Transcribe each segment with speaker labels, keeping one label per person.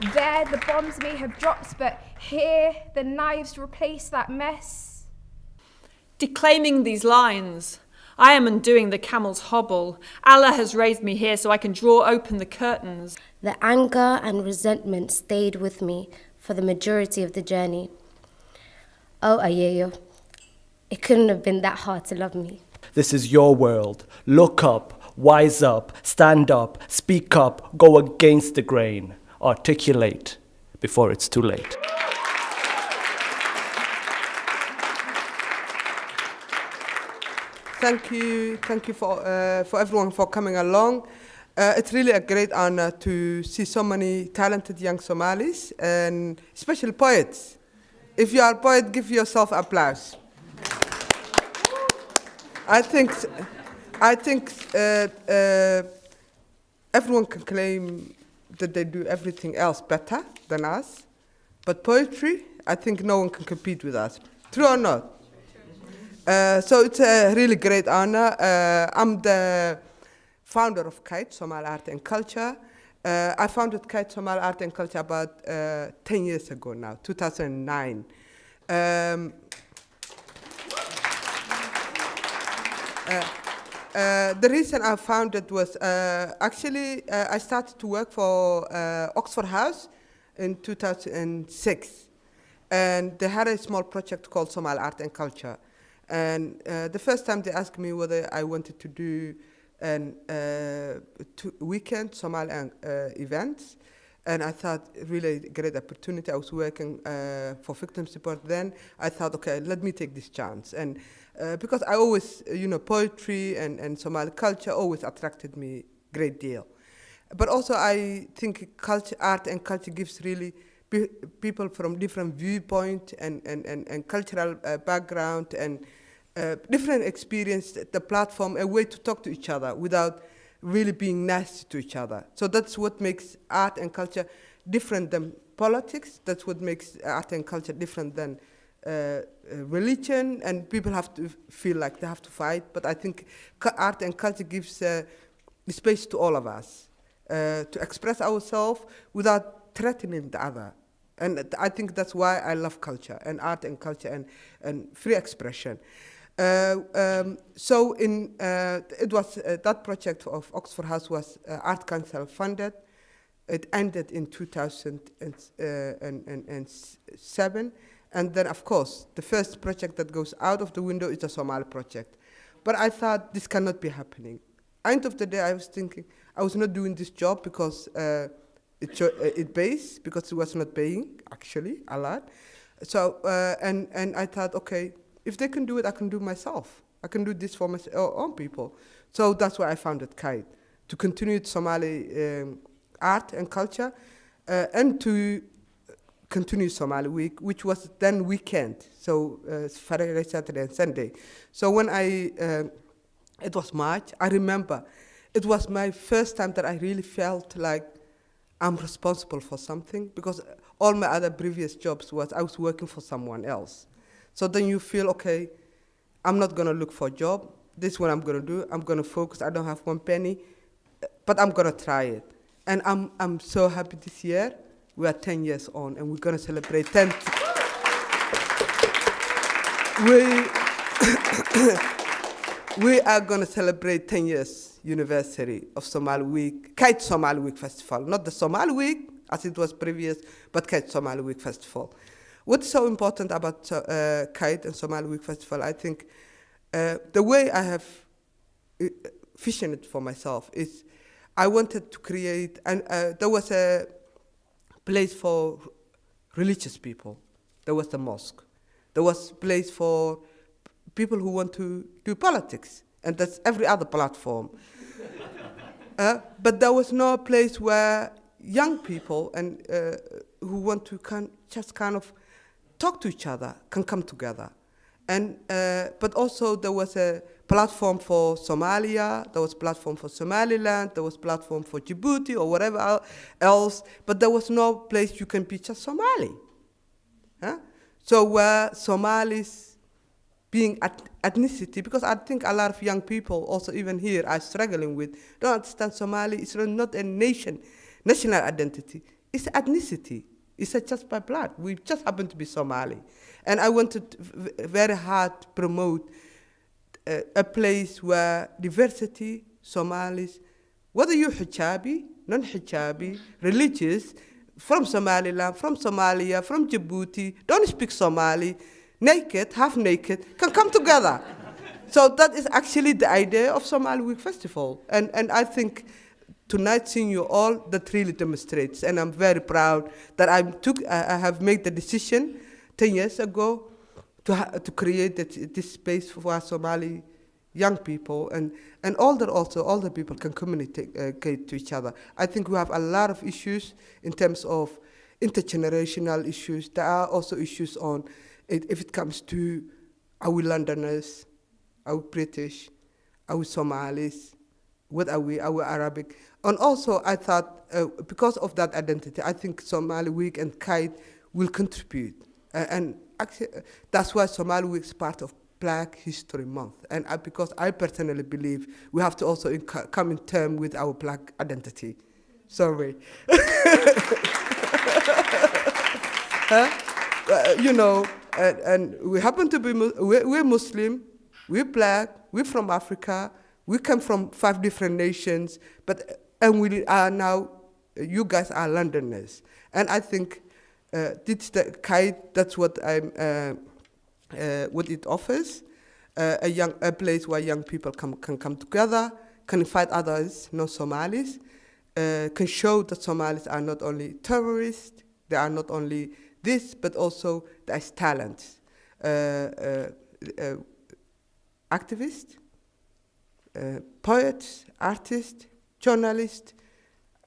Speaker 1: There the bombs may have dropped, but here the knives replace that mess.
Speaker 2: Declaiming these lines, I am undoing the camel's hobble. Allah has raised me here so I can draw open the curtains.
Speaker 3: The anger and resentment stayed with me for the majority of the journey. Oh, Ayeyo, it couldn't have been that hard to love me.
Speaker 4: This is your world. Look up, wise up, stand up, speak up, go against the grain. Articulate before it's too late.
Speaker 5: Thank you for everyone for coming along. It's really a great honor to see so many talented young Somalis, and especially poets. If you are a poet, give yourself applause. I think everyone can claim that they do everything else better than us, but poetry, I think no one can compete with us. True or not? So it's a really great honor. I'm the founder of Kite, Somali Art and Culture. I founded Kite Somali Art and Culture about 10 years ago now, 2009. The reason I founded was actually I started to work for Oxford House in 2006. And they had a small project called Somali Art and Culture. And the first time they asked me whether I wanted to do an weekend Somali events, and I thought really great opportunity. I was working for victim support then. I thought, okay, let me take this chance. And because I always, poetry and Somali culture always attracted me great deal. But also I think culture, art and culture gives really people from different viewpoint and cultural background and different experience, the platform, a way to talk to each other without really being nasty to each other. So that's what makes art and culture different than politics. That's what makes art and culture different than religion, and people have to feel like they have to fight. But I think art and culture gives space to all of us to express ourselves without threatening the other. And I think that's why I love culture and art and culture and free expression. So it was that project of Oxford House was Art Council funded. It ended in 2007. And then, of course, the first project that goes out of the window is the Somali project. But I thought this cannot be happening. End of the day, I was thinking I was not doing this job because it pays, because it was not paying, actually, a lot. So, and I thought, okay, if they can do it, I can do it myself. I can do this for my own people. So that's why I founded Kite, to continue Somali art and culture, and to continue Somali Week, which was then weekend, so Friday, Saturday, and Sunday. So when it was March, I remember, it was my first time that I really felt like I'm responsible for something, because all my other previous jobs was I was working for someone else. So then you feel, okay, I'm not gonna look for a job. This is what I'm gonna do. I'm gonna focus. I don't have one penny, but I'm gonna try it. And I'm so happy this year. We are 10 years on, and we're gonna celebrate 10. We are gonna celebrate 10 years anniversary of Somali Week, Kite Somali Week Festival. Not the Somali Week, as it was previous, but Kite Somali Week Festival. What's so important about Kite and Somali Week Festival, I think, the way I have visioned it for myself is I wanted to create, and there was a place for religious people. There was the mosque. There was a place for people who want to do politics, and that's every other platform. But there was no place where young people and who want to just kind of talk to each other can come together. And but also there was a platform for Somalia, there was a platform for Somaliland, there was a platform for Djibouti or whatever else, but there was no place you can be just Somali. So where Somalis being ethnicity, because I think a lot of young people also even here are struggling with, don't understand Somali is not a national identity. it's ethnicity. It's just by blood. We just happen to be Somali. And I wanted very hard to promote a place where diversity, Somalis, whether you're hijabi, non-hijabi, religious, from Somaliland, from Somalia, from Djibouti, don't speak Somali, naked, half naked, can come together. So that is actually the idea of Somali Week Festival. And I think tonight seeing you all, that really demonstrates. And I'm very proud that I have made the decision 10 years ago to create this space for Somali young people and older people can communicate to each other. I think we have a lot of issues in terms of intergenerational issues. There are also issues on if it comes to are we Londoners, are we British, are we Somalis, what are we Arabic? And also I thought because of that identity, I think Somali Week and Kite will contribute. And actually, that's why Somali Week is part of Black History Month. And because I personally believe we have to also come in term with our Black identity. Sorry. You know, and we happen to be, we're Muslim, we're Black, we're from Africa, we come from 5 different nations, and we are now, you guys are Londoners. And I think this the Kite, that's what what it offers, a place where young people can come together, can invite others, no Somalis, can show that Somalis are not only terrorists, they are not only this, but also there's talent. Activists, poets, artists, journalists,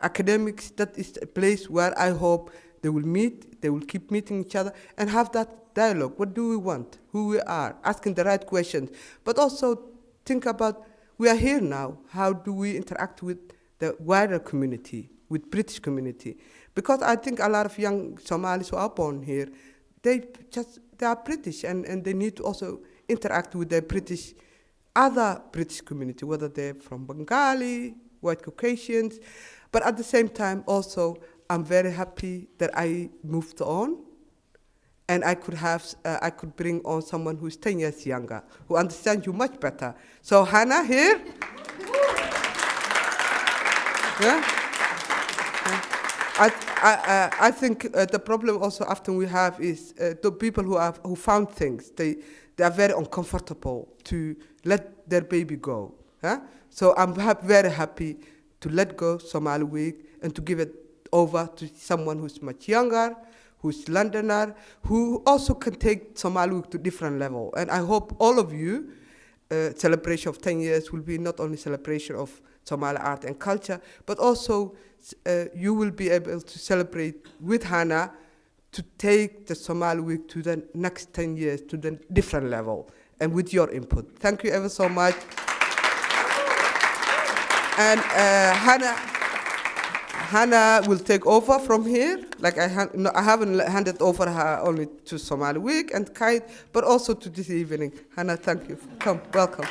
Speaker 5: academics, that is a place where I hope they will meet, they will keep meeting each other and have that dialogue. What do we want? Who we are? Asking the right questions. But also think about, we are here now. How do we interact with the wider community, with British community? Because I think a lot of young Somalis who are born here, they are British and they need to also interact with the other British community, whether they're from Bengali, white Caucasians. But at the same time also, I'm very happy that I moved on and I could bring on someone who's 10 years younger, who understands you much better. So Hannah here. Yeah? I think the problem also often we have is the people who found things, they are very uncomfortable to let their baby go. Huh? So I'm very happy to let go Somali Week and to give it over to someone who's much younger, who's Londoner, who also can take Somali Week to different level. And I hope all of you, celebration of 10 years will be not only celebration of Somali art and culture, but also you will be able to celebrate with Hannah to take the Somali Week to the next 10 years to the different level and with your input. Thank you ever so much. And Hannah will take over from here. Like I haven't handed over her only to Somali Week and Kite, but also to this evening. Hannah, thank you. Come, welcome.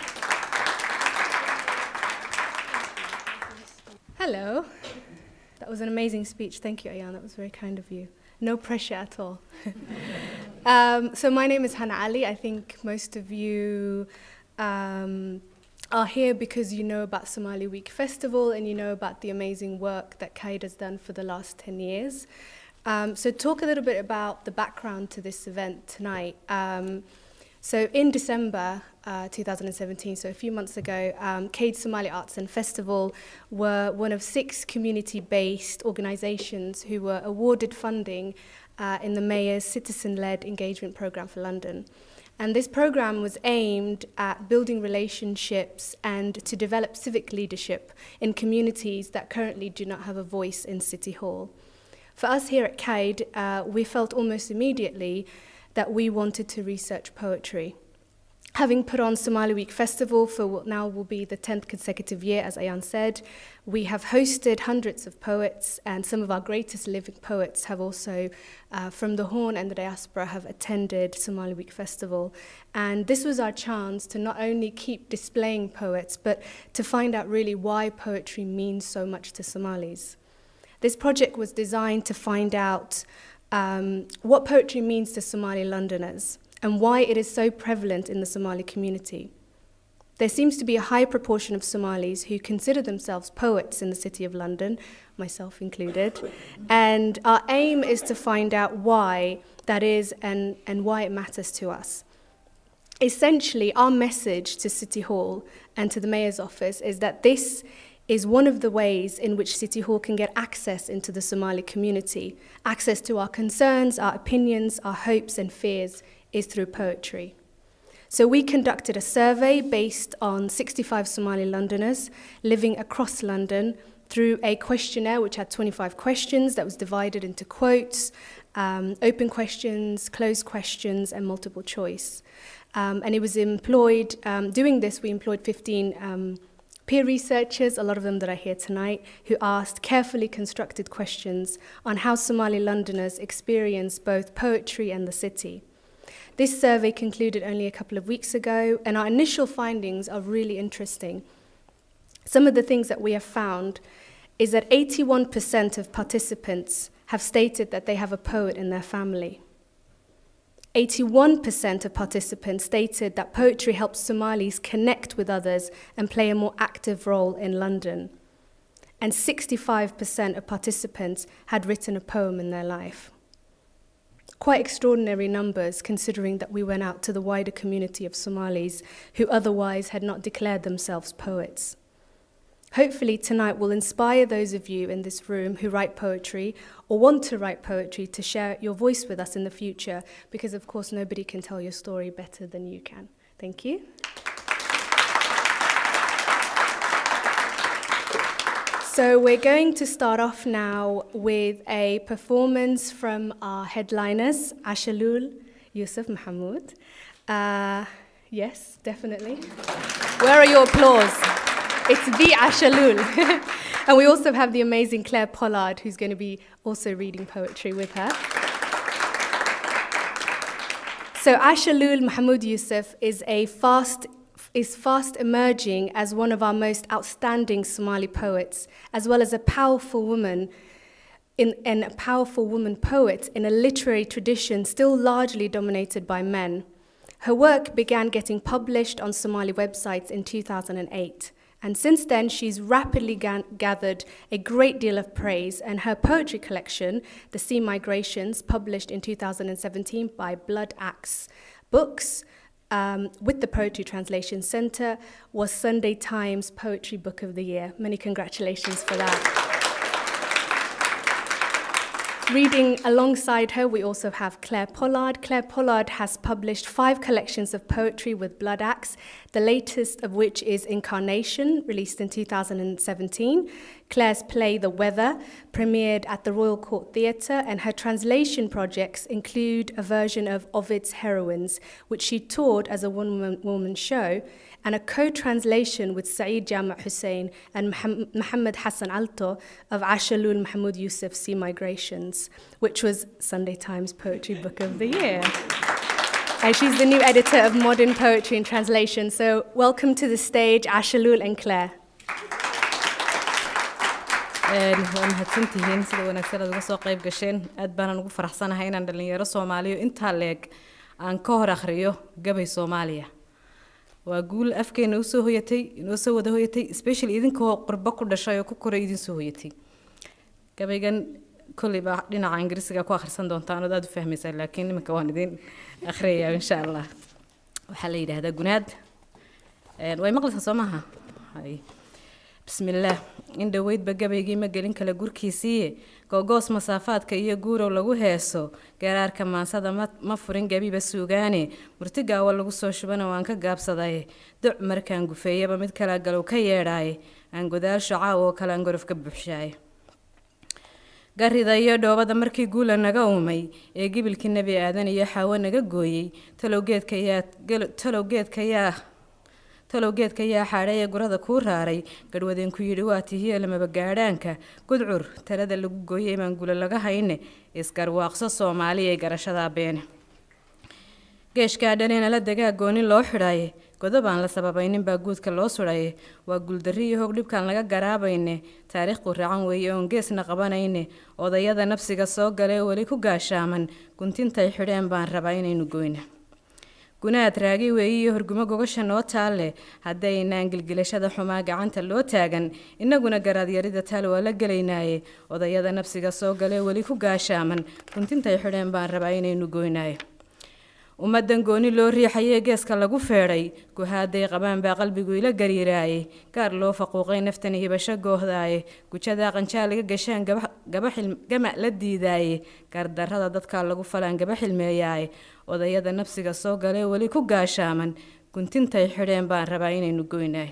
Speaker 6: Hello. That was an amazing speech. Thank you, Ayan. That was very kind of you. No pressure at all. So my name is Hannah Ali. I think most of you are here because you know about Somali Week Festival and you know about the amazing work that Kaid has done for the last 10 years. So talk a little bit about the background to this event tonight. So in December 2017, so a few months ago, Kaid Somali Arts and Festival were one of 6 community-based organisations who were awarded funding in the Mayor's citizen-led engagement programme for London. And this programme was aimed at building relationships and to develop civic leadership in communities that currently do not have a voice in City Hall. For us here at Kaid, we felt almost immediately that we wanted to research poetry. Having put on Somali Week Festival for what now will be the 10th consecutive year, as Ayan said, we have hosted hundreds of poets, and some of our greatest living poets have also, from the Horn and the diaspora, have attended Somali Week Festival. And this was our chance to not only keep displaying poets, but to find out really why poetry means so much to Somalis. This project was designed to find out what poetry means to Somali Londoners and why it is so prevalent in the Somali community. There seems to be a high proportion of Somalis who consider themselves poets in the City of London, myself included, and our aim is to find out why that is and why it matters to us. Essentially, our message to City Hall and to the Mayor's office is that this is one of the ways in which City Hall can get access into the Somali community. Access to our concerns, our opinions, our hopes and fears is through poetry. So we conducted a survey based on 65 Somali Londoners living across London through a questionnaire which had 25 questions that was divided into quotes, open questions, closed questions, and multiple choice. And it was employed, doing this, we employed 15 peer researchers, a lot of them that are here tonight, who asked carefully constructed questions on how Somali Londoners experience both poetry and the city. This survey concluded only a couple of weeks ago, and our initial findings are really interesting. Some of the things that we have found is that 81% of participants have stated that they have a poet in their family. 81% of participants stated that poetry helps Somalis connect with others and play a more active role in London. And 65% of participants had written a poem in their life. Quite extraordinary numbers, considering that we went out to the wider community of Somalis who otherwise had not declared themselves poets. Hopefully tonight will inspire those of you in this room who write poetry or want to write poetry to share your voice with us in the future, because of course nobody can tell your story better than you can. Thank you. So we're going to start off now with a performance from our headliners, Ashalul, Yusuf Mahmoud. Yes, definitely. Where are your applause? It's the Ashalul. And we also have the amazing Claire Pollard, who's going to be also reading poetry with her. So Ashalul Mahmoud Yusuf is fast emerging as one of our most outstanding Somali poets, as well as a powerful woman and a powerful woman poet in a literary tradition still largely dominated by men. Her work began getting published on Somali websites in 2008. And since then, she's rapidly gathered a great deal of praise, and her poetry collection, The Sea Migrations, published in 2017 by Blood Axe Books, with the Poetry Translation Center, was Sunday Times Poetry Book of the Year. Many congratulations for that. Reading alongside her, we also have Claire Pollard. Claire Pollard has published 5 collections of poetry with Blood Axe, the latest of which is Incarnation, released in 2017. Claire's play The Weather premiered at the Royal Court Theatre, and her translation projects include a version of Ovid's Heroines, which she toured as a one-woman show, and a co-translation with Saeed Jama' Hussein and Mohammed Hassan Alto of Ashalul Mahmoud Yusuf's Sea Migrations, which was Sunday Times Poetry Book of the Year. And she's the new editor of Modern Poetry and Translation. So welcome to the stage, Ashalul and Claire.
Speaker 7: waa mahadsantihiin sida wanaagsan aad uga soo qayb gasheen aad baan ugu faraxsanahay inaan dhalinyaro Soomaaliyo inta leeg aan ka hor akhriyo gabay Soomaaliya waa guul afkeena u soo hoyatay inoo soo wada hoyatay especially idinkoo qurbo ku dhashay oo ku koray idin soo hoyatay gabaygan kulli ba dhinaca Ingiriisiga ku akhrisan doontaan oo aad u fahmaysaa laakiin nimanka waan idin akhriyaa insha Allah waxa la yiraahdaa gunaad way maqlaysaa Soomaha hay bismillah in dhaweyd bagabaygii ma gelin kala gurkiisii gogoos masaafaadka iyo guurow lagu heeso geeraarka maansada ma furin gabiba suugaane murtiga waa lagu soo shubana waan ka gaabsaday duc markaan gufeeyaba mid kala galow ka yeedhay aan godaal shacaa oo kala ngorof ka buuxshay garida iyo dhoobada markii guula naga uumay ee gibilkii nabi aadan iyo xawa naga gooyay talowgeedka yaa xaadhay gurada ku raaray gadwadeen ku yiri waa tihiye lama gaadhaanka gudcur talada lagu gooyay baan gula laga hayne iskarwaaqso Soomaaliya garashada been geeshka dhanena la dagaa goonin loo xidhay godob aan la sababaynin baa guudka loo sudhay waa guuldarri iyo hoog dhibkaan laga garaabayne taariikh quraacan weeye oon geesna qabanayne odayada nafsiga soo galee weli ku gaashaaman guntintay xidheen baan rabaa inaynu goyna gunaad raagi weeye iyo horgumo gogasha noo taalle haddaynaan gilgilashada xumaa gacanta loo taagan innaguna garaadyarida taal waa la gelaynaaye odayada nafsiga soo galee weli ku gaashaaman guntintay xidheen baan rabaa inaynu goynaaye ummadan gooni loo riixayee geeska lagu feedhay guhaaday qabaan baa qalbigu ila gariiraaye gaar loo faquuqay naftan hibasho goohdaaye gujadaa qanjaa laga gashaan gama la diidaaye gaardarrada dadkaa lagu falaan gaba xilmeeyaaye odayada nafsiga soo galee weli ku gaashaaman guntintay xidheen baan rabaa inaynu goynaay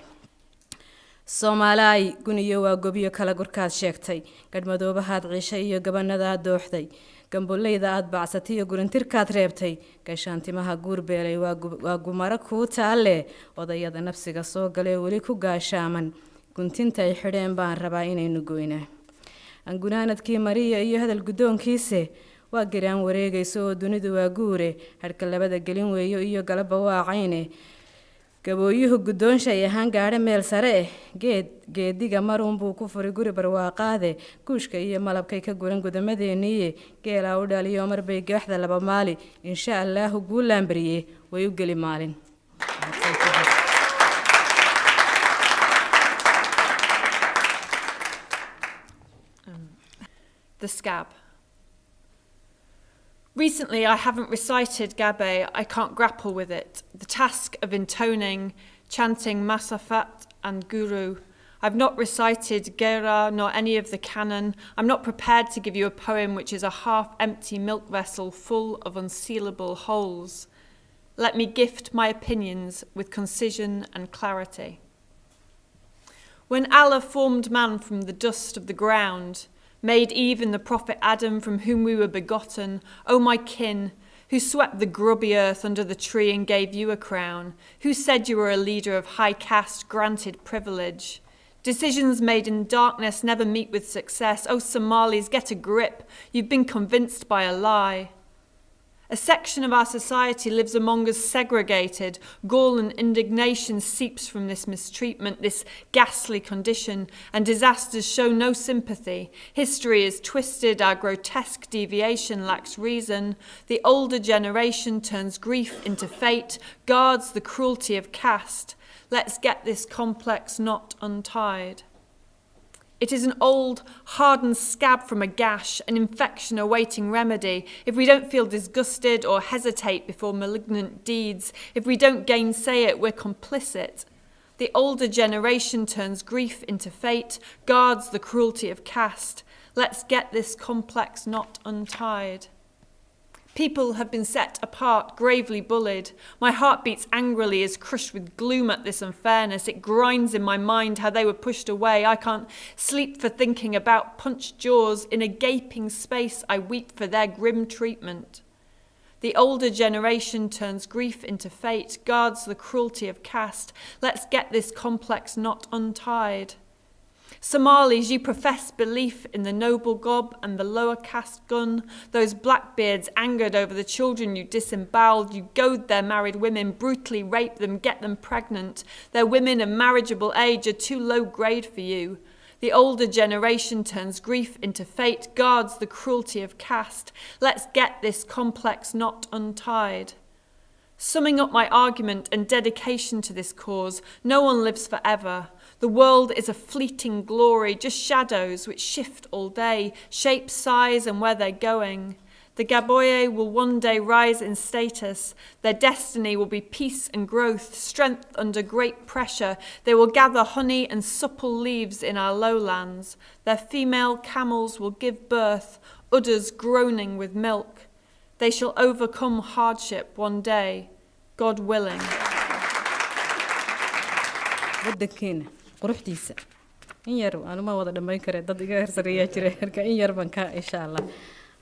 Speaker 7: Soomaaliy guniyo waa gobiyo kala gurkaad sheegtay gadmadoobahaad ciishay iyo gabanadaad dooxday gamboleyda aad bacsatay iyo gurintirkaad reebtay gaashaantimaha guurbeelay waa gumaro kuu taalle odayada nafsiga soo galee weli ku gaashaaman guntintay xidheen baan rabaa inaynu goynaa angunaanadkii mariya iyo hadal guddoonkiise waa giraan wareegayso oo dunidu waa guure harka labada gelin weeyo iyo galaba waa cayne gabooyuhu guddoonshay ahaan gaadha meel sare geediga marun buu ku furay guri barwaaqaade guushka iyo malabkay ka guran gudamadeeniye geelaa u dhaliyo marbay gaaxda laba maali insha allaahu guulaanbariye way u geli maalin
Speaker 2: The scab. Recently, I haven't recited Gabe. I can't grapple with it. The task of intoning, chanting Masafat and Guru. I've not recited Geeraara nor any of the canon. I'm not prepared to give you a poem which is a half-empty milk vessel full of unsealable holes. Let me gift my opinions with concision and clarity. When Allah formed man from the dust of the ground, made Eve and the prophet Adam from whom we were begotten, O my kin, who swept the grubby earth under the tree and gave you a crown, who said you were a leader of high caste granted privilege. Decisions made in darkness never meet with success. O Somalis, get a grip, you've been convinced by a lie. A section of our society lives among us segregated. Gall and indignation seeps from this mistreatment, this ghastly condition, and disasters show no sympathy. History is twisted, our grotesque deviation lacks reason. The older generation turns grief into fate, guards the cruelty of caste. Let's get this complex knot untied. It is an old, hardened scab from a gash, an infection awaiting remedy. If we don't feel disgusted or hesitate before malignant deeds, if we don't gainsay it, we're complicit. The older generation turns grief into fate, guards the cruelty of caste. Let's get this complex knot untied. People have been set apart, gravely bullied. My heart beats angrily, is crushed with gloom at this unfairness. It grinds in my mind how they were pushed away. I can't sleep for thinking about punched jaws. In a gaping space, I weep for their grim treatment. The older generation turns grief into fate, guards the cruelty of caste. Let's get this complex knot untied. Somalis, you profess belief in the noble gob and the lower caste gun. Those blackbeards angered over the children you disemboweled. You goad their married women, brutally rape them, get them pregnant. Their women of marriageable age are too low grade for you. The older generation turns grief into fate, guards the cruelty of caste. Let's get this complex knot untied. Summing up my argument and dedication to this cause, no one lives forever. The world is a fleeting glory, just shadows which shift all day, shape, size, and where they're going. The Gaboye will one day rise in status. Their destiny will be peace and growth, strength under great pressure. They will gather honey and supple leaves in our lowlands. Their female camels will give birth, udders groaning with milk. They shall overcome hardship one day, God willing.
Speaker 7: waddankeena quruxdiisa in yar aan ma wada dhameyn kare dad iga hersariyaa jiray marka in yar baan ka insha Allah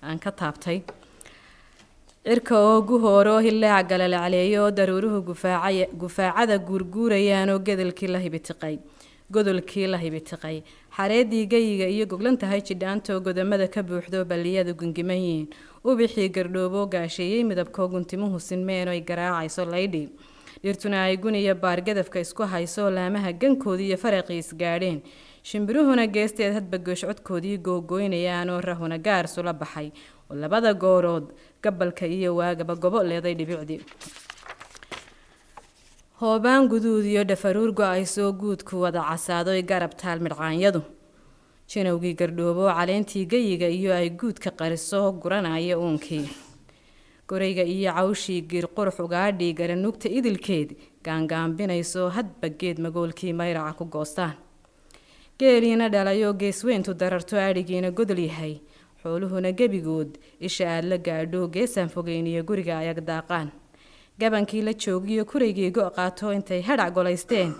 Speaker 7: aan ka taabtay cirka oo guhooro hilaa galalaaleeyo daruuruhu gufaacada guurguurayaan oo godolkii la hibitiqay xareedii gayiga iyo goglantahay jidhaanto godamada ka buuxdo baliyadu gungimayeen ubixii gardhoobo gaasheeyay midabkoo guntimuhu sinmeen oo ay garaacayso laydhi dhirtuna ay guniya baargadafka isku hayso laamaha gankoodii iyo faraqiis gaadheen shimbiruhuna geesteed hadba goosh codkoodii googoynayaan oo rahuna gaar sula baxay oo labada goorood gabalka iyo waagaba gobo leeday dhibicdii hoobaan guduud iyo dhafaruur go'ay soo guudku wada casaadoy garab taal midcaanyadu jinowgii gardhoobo caleentii gayiga iyo ay guudka qariso guranaya uunkii gorayga iyo cawshii giir qurux ugaadhii garanugta idilkeed gaangaambinayso hadba geed magoolkii mayraca ku goostaan geeliina dhalayoo geesweyntu dararto adhigiina godol yahay xooluhuna gebigood isha aad la gaadho geesaan fogeyniyo guriga ayag daaqaan gabankii la joogiyo kuraygii go' qaato intay hadhac golaysteen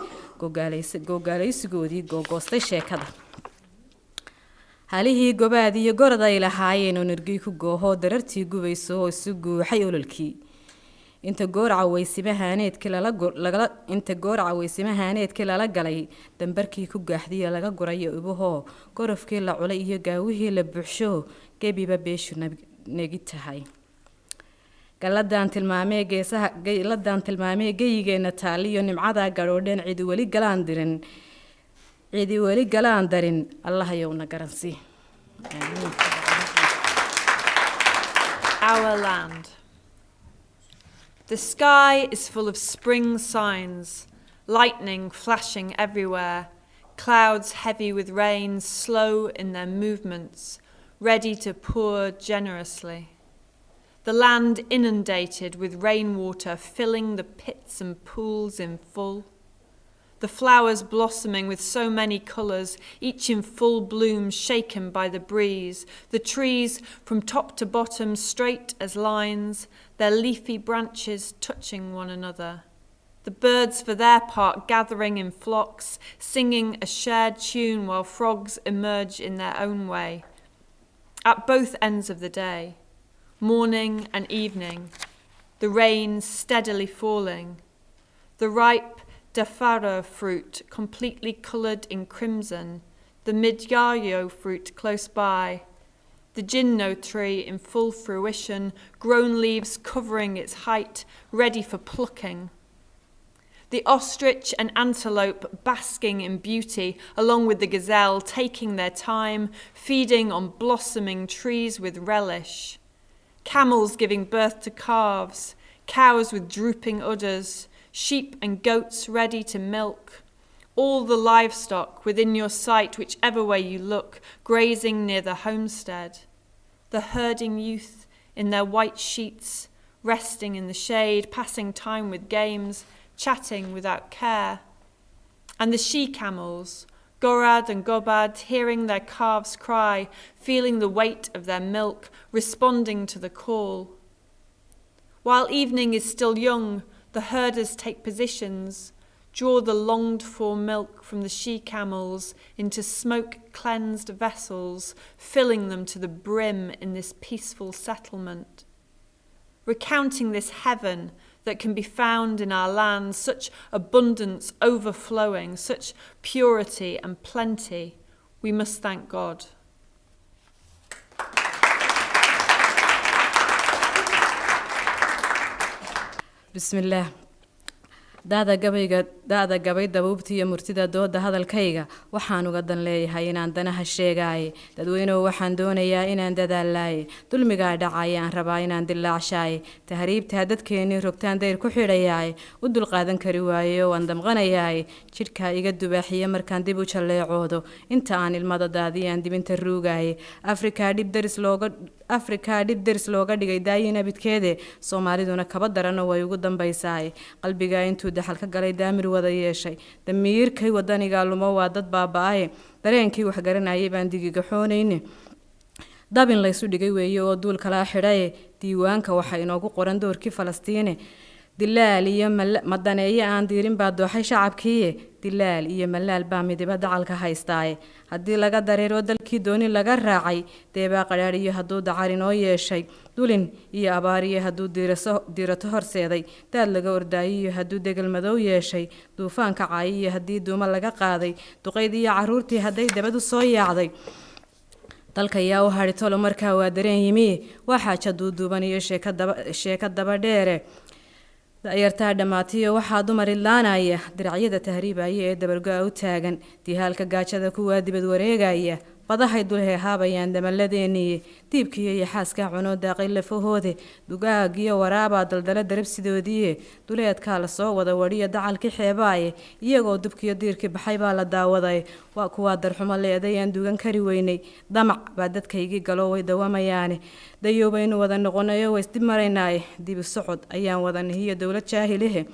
Speaker 7: gogaalaysigoodii googoostay sheekada halihii gobaad iyo gorod ay lahaayeen oo nirgii ku goohoo darartii gubayso oo isu guuxay ololkii inta gooraca weysimahaaneedkii lala galay dambarkii ku gaaxdiya laga gurayo ibahoo gorofkii la culay iyo gaawihii la buuxsho gebiba beeshu negi tahay galadaan tilmaamee geyigeena taaliyo nimcadaa gadhoodheen cidi weli galaan darin allahayowna garansi
Speaker 2: Our land. The sky is full of spring signs, lightning flashing everywhere, clouds heavy with rain, slow in their movements, ready to pour generously. The land inundated with rainwater, filling the pits and pools in full. The flowers blossoming with so many colours, each in full bloom, shaken by the breeze. The trees from top to bottom straight as lines, their leafy branches touching one another. The birds for their part gathering in flocks, singing a shared tune while frogs emerge in their own way. At both ends of the day, morning and evening, the rain steadily falling, the ripe dafara fruit completely coloured in crimson, the midyayo fruit close by, the jinno tree in full fruition, grown leaves covering its height, ready for plucking. The ostrich and antelope basking in beauty, along with the gazelle taking their time, feeding on blossoming trees with relish. Camels giving birth to calves, cows with drooping udders, sheep and goats ready to milk, all the livestock within your sight whichever way you look, grazing near the homestead, the herding youth in their white sheets, resting in the shade, passing time with games, chatting without care, and the she-camels, Gorad and Gobad, hearing their calves cry, feeling the weight of their milk, responding to the call. While evening is still young, the herders take positions, draw the longed-for milk from the she-camels into smoke-cleansed vessels, filling them to the brim in this peaceful settlement. Recounting this heaven that can be found in our land, such abundance overflowing, such purity and plenty, we must thank God.
Speaker 7: Bismillah. daada gabay dabuubta iyo murtida dooda hadalkayga waxaan uga dan leeyahay inaan danaha sheegaaye dadweynuhu waxaan doonayaa inaan dadaalaaye dulmigaa dhacaya aan rabaa inaan dilaacshaye tahriibta dadkeenii rogtaan dayr ku xidhayaaye u dulqaadan kari waaye oo aan damqanayaaye jidhkaa iga dubaaxiya markaan dib u jalleecoodo inta aan ilmada daadiyaan dibinta ruugaaye afrikaa dhib daris looga dhigay daayina bidkeede soomaaliduna kaba darana way ugu dambaysaaye qalbigaa intuu daxal ka galay daamir wada yeeshay damiirkay wadaniga lumo waa dad baaba'aye dareenkii wax garanayay baan digigaxoonayne dabin laysu dhigay weeye oo duul kala xidhaye diiwaanka waxa inoogu qoran doorkii Falastiine dilaal iyo madaneeye aan diirin baa dooxay shacabkii dilaal iyo malaal baa midba dacalka haystaaye haddii laga dareero dalkii dooni laga raacay deebaa qaraariyo hadduu dacarin oo yeeshay dulin iyo abaariyo hadduu diirato horseeday daad laga ordaayiyo hadduu degal madow yeeshay duufaanka caayiyo haddii duuma laga qaaday duqayd iyo caruurtii hadday dabadu soo yaacday dalka yaa u hadhi tolo markaa waa dareen yimi waa xaaja duuduuban iyo sheeko daba dheere da'yartaa dhammaatiyo waxaa dumar idlaanaya diracyada tahriibaya ee dabargo-a u taagan dihaalka gaajada kuwaa dibad wareegaya badahay dul heehaabayaan damalladeeniye diibkiiyo iyo xaaskaa cunoo daaqay lafahoode dugaagiyo waraabaa daldala darabsidoodiiye duleedkaa la soo wada wadhiyo dacalki xeebaaye iyagoo dubkiyo diirkii baxay baa la daawaday waa kuwaa darxumo leedayaan dugan kari weynay damac baa dadkaygii galoo way dawamayaane dayoobaynu wada noqonayo waysdib maraynaaye dibi socod ayaan wada nihiyo dowlad jaahilehe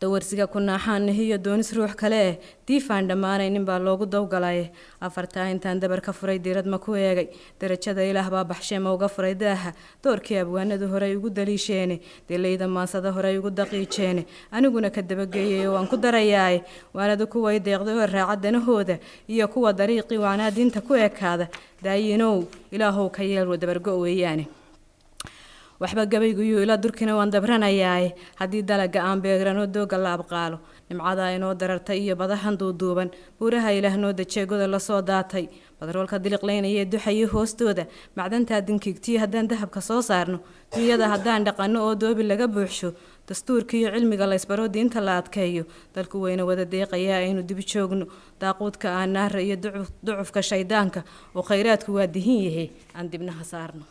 Speaker 7: dawarsiga ku naaxaan nihiyo doonis ruux kale eh diifaan dhammaanaynin baa loogu dawgalaye afartaa intaan dabar ka furay diirad ma ku eegay darajada ilaah baa baxshee ma uga furay daaha doorkii abwaanadu horey ugu daliisheene delayda maansada horey ugu daqiijeene aniguna ka dabageeyay waan ku darayaaye waanadu kuway deeqday oo raaca danahooda iyo kuwa dariiqii waanaa diinta ku ekaada daayinow ilaahow ka yeel dabargo weeyaane waxba gabayguyuu ila durkina waan dabranayaaye haddii dalaga aan beegranoo dooga la abqaalo nimcadaa inoo darartay iyo badahan duuduuban buuraha ilaah noo dajeegoda lasoo daatay badroolka diliqlaynayee duxayo hoostooda macdantaa dinkiigtiyo haddaan dahabka soo saarno dunyada haddaan dhaqanno oo doobi laga buuxsho dastuurkiiyo cilmiga laysbaro diinta la adkeeyo dalku wayna wada deeqayaa aynu dibi joogno daaquudka aan naara iyo ducufka shaydaanka oo khayraadku waa dihin yahe aan dibnaha saarno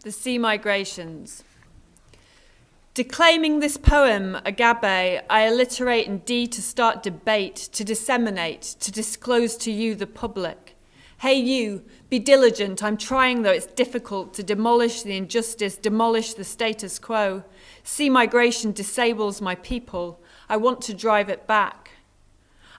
Speaker 2: The sea migrations. Declaiming this poem, Agape, I alliterate in D to start debate, to disseminate, to disclose to you, the public. Hey you, be diligent, I'm trying though it's difficult to demolish the injustice, demolish the status quo. Sea migration disables my people, I want to drive it back.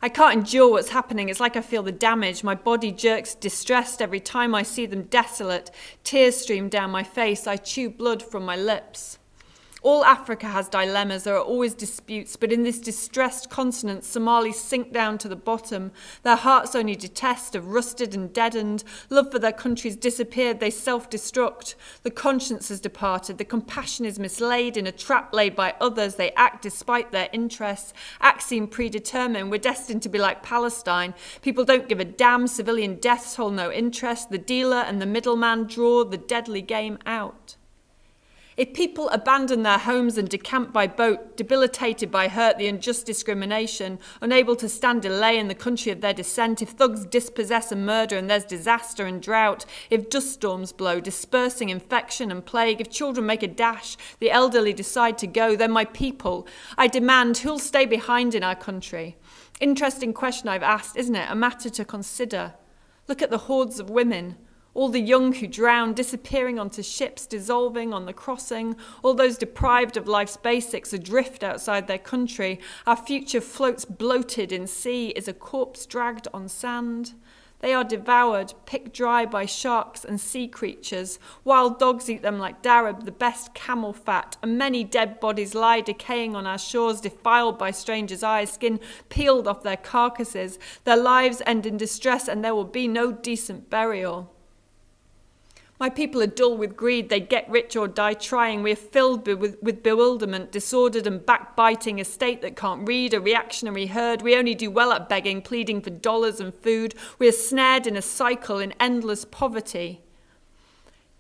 Speaker 2: I can't endure what's happening, it's like I feel the damage, my body jerks distressed every time I see them desolate, tears stream down my face, I chew blood from my lips. All Africa has dilemmas, there are always disputes, but in this distressed continent, Somalis sink down to the bottom. Their hearts only detest, have rusted and deadened. Love for their country's disappeared, they self-destruct. The conscience has departed, the compassion is mislaid. In a trap laid by others, they act despite their interests. Acts seem predetermined, we're destined to be like Palestine. People don't give a damn, civilian deaths hold no interest. The dealer and the middleman draw the deadly game out. If people abandon their homes and decamp by boat, debilitated by hurt, the unjust discrimination, unable to stand delay in the country of their descent, if thugs dispossess and murder and there's disaster and drought, if dust storms blow, dispersing infection and plague, if children make a dash, the elderly decide to go, then my people, I demand, who'll stay behind in our country? Interesting question I've asked, isn't it? A matter to consider. Look at the hordes of women. All the young who drown, disappearing onto ships, dissolving on the crossing. All those deprived of life's basics, adrift outside their country. Our future floats bloated in sea, is a corpse dragged on sand. They are devoured, picked dry by sharks and sea creatures. Wild dogs eat them like darab, the best camel fat. And many dead bodies lie decaying on our shores, defiled by strangers' eyes, skin peeled off their carcasses. Their lives end in distress and there will be no decent burial. My people are dull with greed, they'd get rich or die trying. We are filled with bewilderment, disordered and backbiting, a state that can't read, a reactionary herd. We only do well at begging, pleading for dollars and food. We are snared in a cycle, in endless poverty.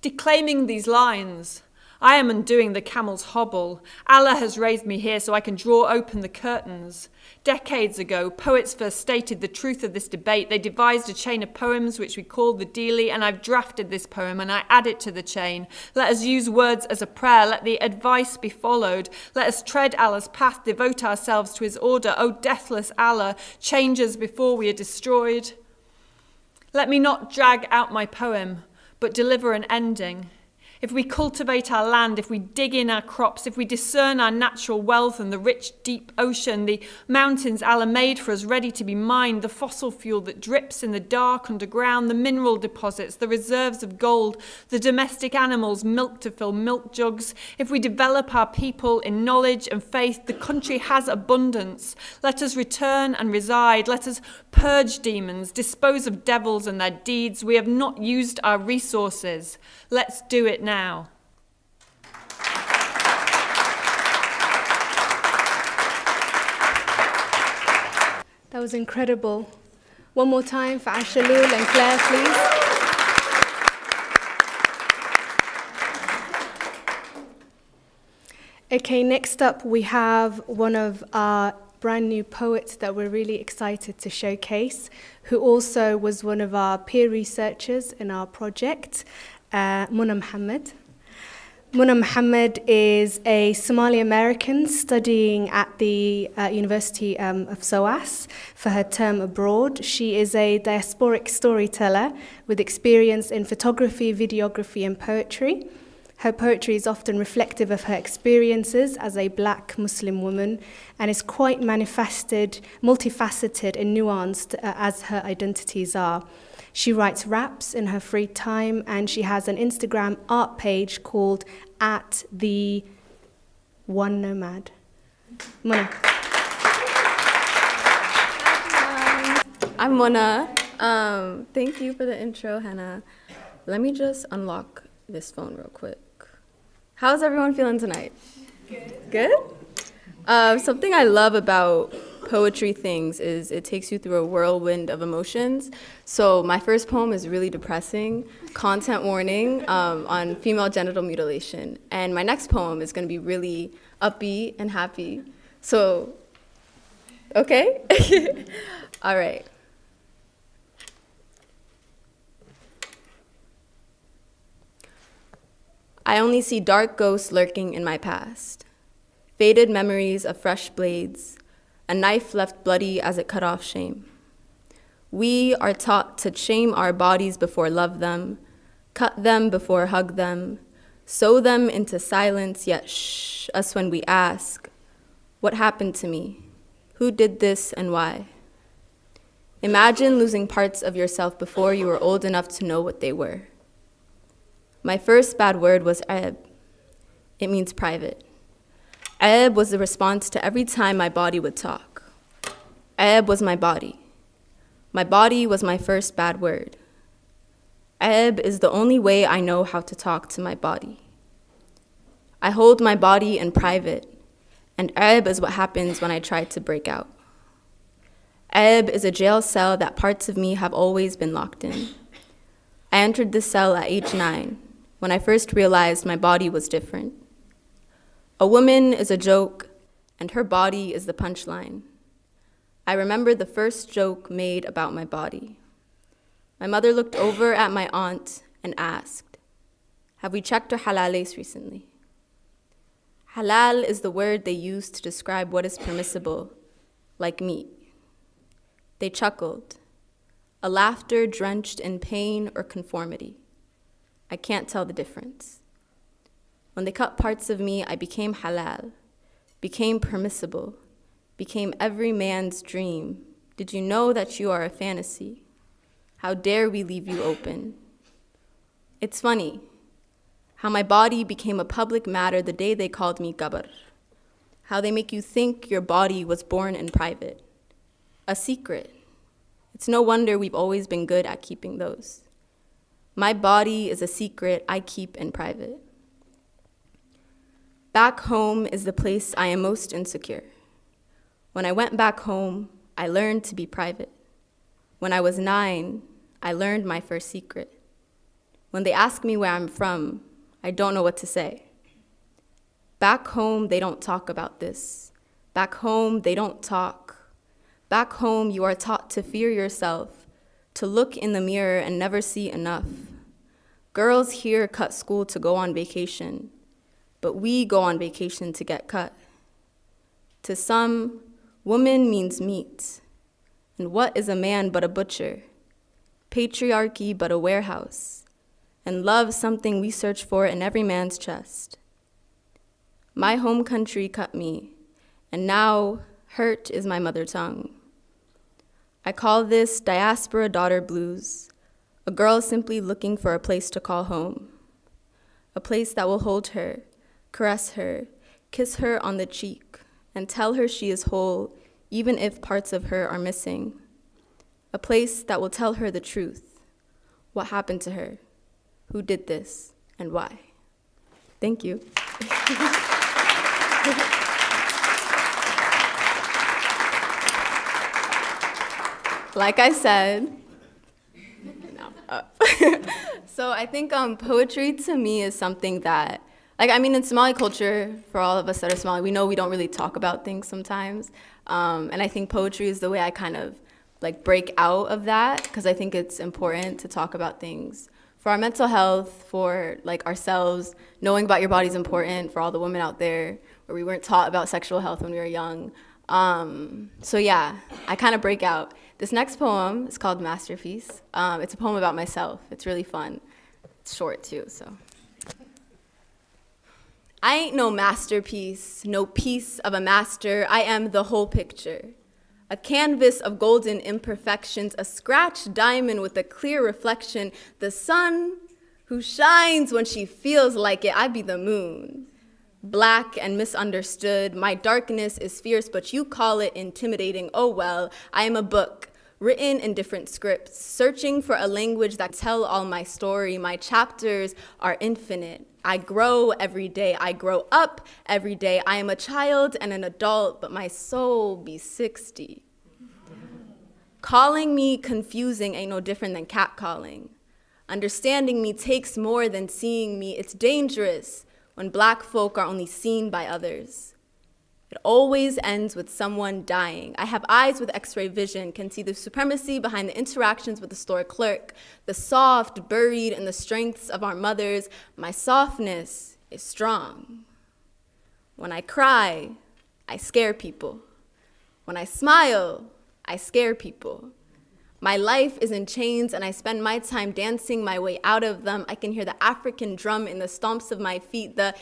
Speaker 2: Declaiming these lines, I am undoing the camel's hobble. Allah has raised me here so I can draw open the curtains. Decades ago, poets first stated the truth of this debate. They devised a chain of poems which we call the dhali, and I've drafted this poem and I add it to the chain. Let us use words as a prayer. Let the advice be followed. Let us tread Allah's path, devote ourselves to his order. O deathless Allah, change us before we are destroyed. Let me not drag out my poem, but deliver an ending. If we cultivate our land, if we dig in our crops, if we discern our natural wealth and the rich deep ocean, the mountains Allah made for us ready to be mined, the fossil fuel that drips in the dark underground, the mineral deposits, the reserves of gold, the domestic animals, milk to fill milk jugs, if we develop our people in knowledge and faith, the country has abundance. Let us return and reside. Let us purge demons, dispose of devils and their deeds. We have not used our resources. Let's do it now.
Speaker 6: That was incredible. One more time for Ashalul and Claire, please. Okay, next up we have one of our brand new poets that we're really excited to showcase, who also was one of our peer researchers in our project, Muna Mohammed. Muna Mohammed is a Somali American studying at the University of SOAS for her term abroad. She is a diasporic storyteller with experience in photography, videography, and poetry. Her poetry is often reflective of her experiences as a black Muslim woman and is quite multifaceted and nuanced as her identities are. She writes raps in her free time, and she has an Instagram art page called @the1nomad. Mona.
Speaker 8: I'm Mona. Thank you for the intro, Hannah. Let me just unlock this phone real quick. How's everyone feeling tonight? Good? Something I love about poetry things is it takes you through a whirlwind of emotions. So my first poem is really depressing, content warning, on female genital mutilation. And my next poem is going to be really upbeat and happy. So, okay? All right. I only see dark ghosts lurking in my past, faded memories of fresh blades, a knife left bloody as it cut off shame. We are taught to shame our bodies before love them, cut them before hug them, sew them into silence, yet shh us when we ask, what happened to me? Who did this and why? Imagine losing parts of yourself before you were old enough to know what they were. My first bad word was aib. It means private. Aib was the response to every time my body would talk. Aib was my body. My body was my first bad word. Aib is the only way I know how to talk to my body. I hold my body in private, and aib is what happens when I try to break out. Aib is a jail cell that parts of me have always been locked in. I entered this cell at age 9, when I first realized my body was different. A woman is a joke, and her body is the punchline. I remember the first joke made about my body. My mother looked over at my aunt and asked, have we checked our halales recently? Halal is the word they use to describe what is permissible, like meat. They chuckled, a laughter drenched in pain or conformity. I can't tell the difference. When they cut parts of me, I became halal, became permissible, became every man's dream. Did you know that you are a fantasy? How dare we leave you open? It's funny how my body became a public matter the day they called me gabar, how they make you think your body was born in private, a secret. It's no wonder we've always been good at keeping those. My body is a secret I keep in private. Back home is the place I am most insecure. When I went back home, I learned to be private. When I was 9, I learned my first secret. When they ask me where I'm from, I don't know what to say. Back home, they don't talk about this. Back home, they don't talk. Back home, you are taught to fear yourself, to look in the mirror and never see enough. Girls here cut school to go on vacation, but we go on vacation to get cut. To some, woman means meat. And what is a man but a butcher? Patriarchy but a warehouse. And love something we search for in every man's chest. My home country cut me, and now hurt is my mother tongue. I call this diaspora daughter blues, a girl simply looking for a place to call home, a place that will hold her, caress her, kiss her on the cheek, and tell her she is whole, even if parts of her are missing, a place that will tell her the truth, what happened to her, who did this, and why. Thank you. Like I said, so I think poetry to me is something that Like, I mean, in Somali culture, for all of us that are Somali, we know we don't really talk about things sometimes. And I think poetry is the way I kind of like break out of that, because I think it's important to talk about things for our mental health, for like ourselves. Knowing about your body is important for all the women out there where we weren't taught about sexual health when we were young. So yeah, I kind of break out. This next poem is called Masterpiece. It's a poem about myself. It's really fun. It's short too, so. I ain't no masterpiece, no piece of a master. I am the whole picture. A canvas of golden imperfections, a scratched diamond with a clear reflection. The sun who shines when she feels like it. I be the moon. Black and misunderstood. My darkness is fierce, but you call it intimidating. Oh well, I am a book. Written in different scripts, searching for a language that tell all my story. My chapters are infinite. I grow every day. I grow up every day. I am a child and an adult, but my soul be 60. Calling me confusing ain't no different than catcalling. Understanding me takes more than seeing me. It's dangerous when Black folk are only seen by others. It always ends with someone dying. I have eyes with X-ray vision, can see the supremacy behind the interactions with the store clerk, the soft buried in the strengths of our mothers. My softness is strong. When I cry, I scare people. When I smile, I scare people. My life is in chains and I spend my time dancing my way out of them. I can hear the African drum in the stomps of my feet, the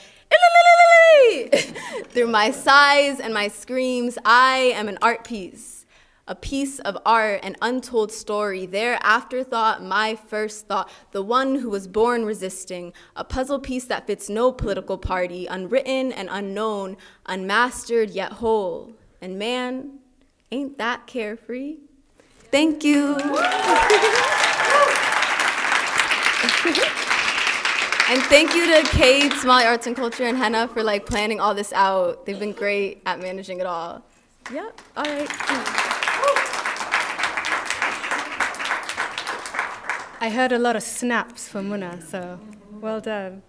Speaker 8: through my sighs and my screams. I am an art piece, a piece of art, an untold story, their afterthought, my first thought, the one who was born resisting, a puzzle piece that fits no political party, unwritten and unknown, unmastered yet whole. And man, ain't that carefree? Thank you. And thank you to Cade, Somali Arts and Culture, and Henna for like planning all this out. They've been great at managing it all. Yep, all right.
Speaker 6: I heard a lot of snaps from Muna, so well done.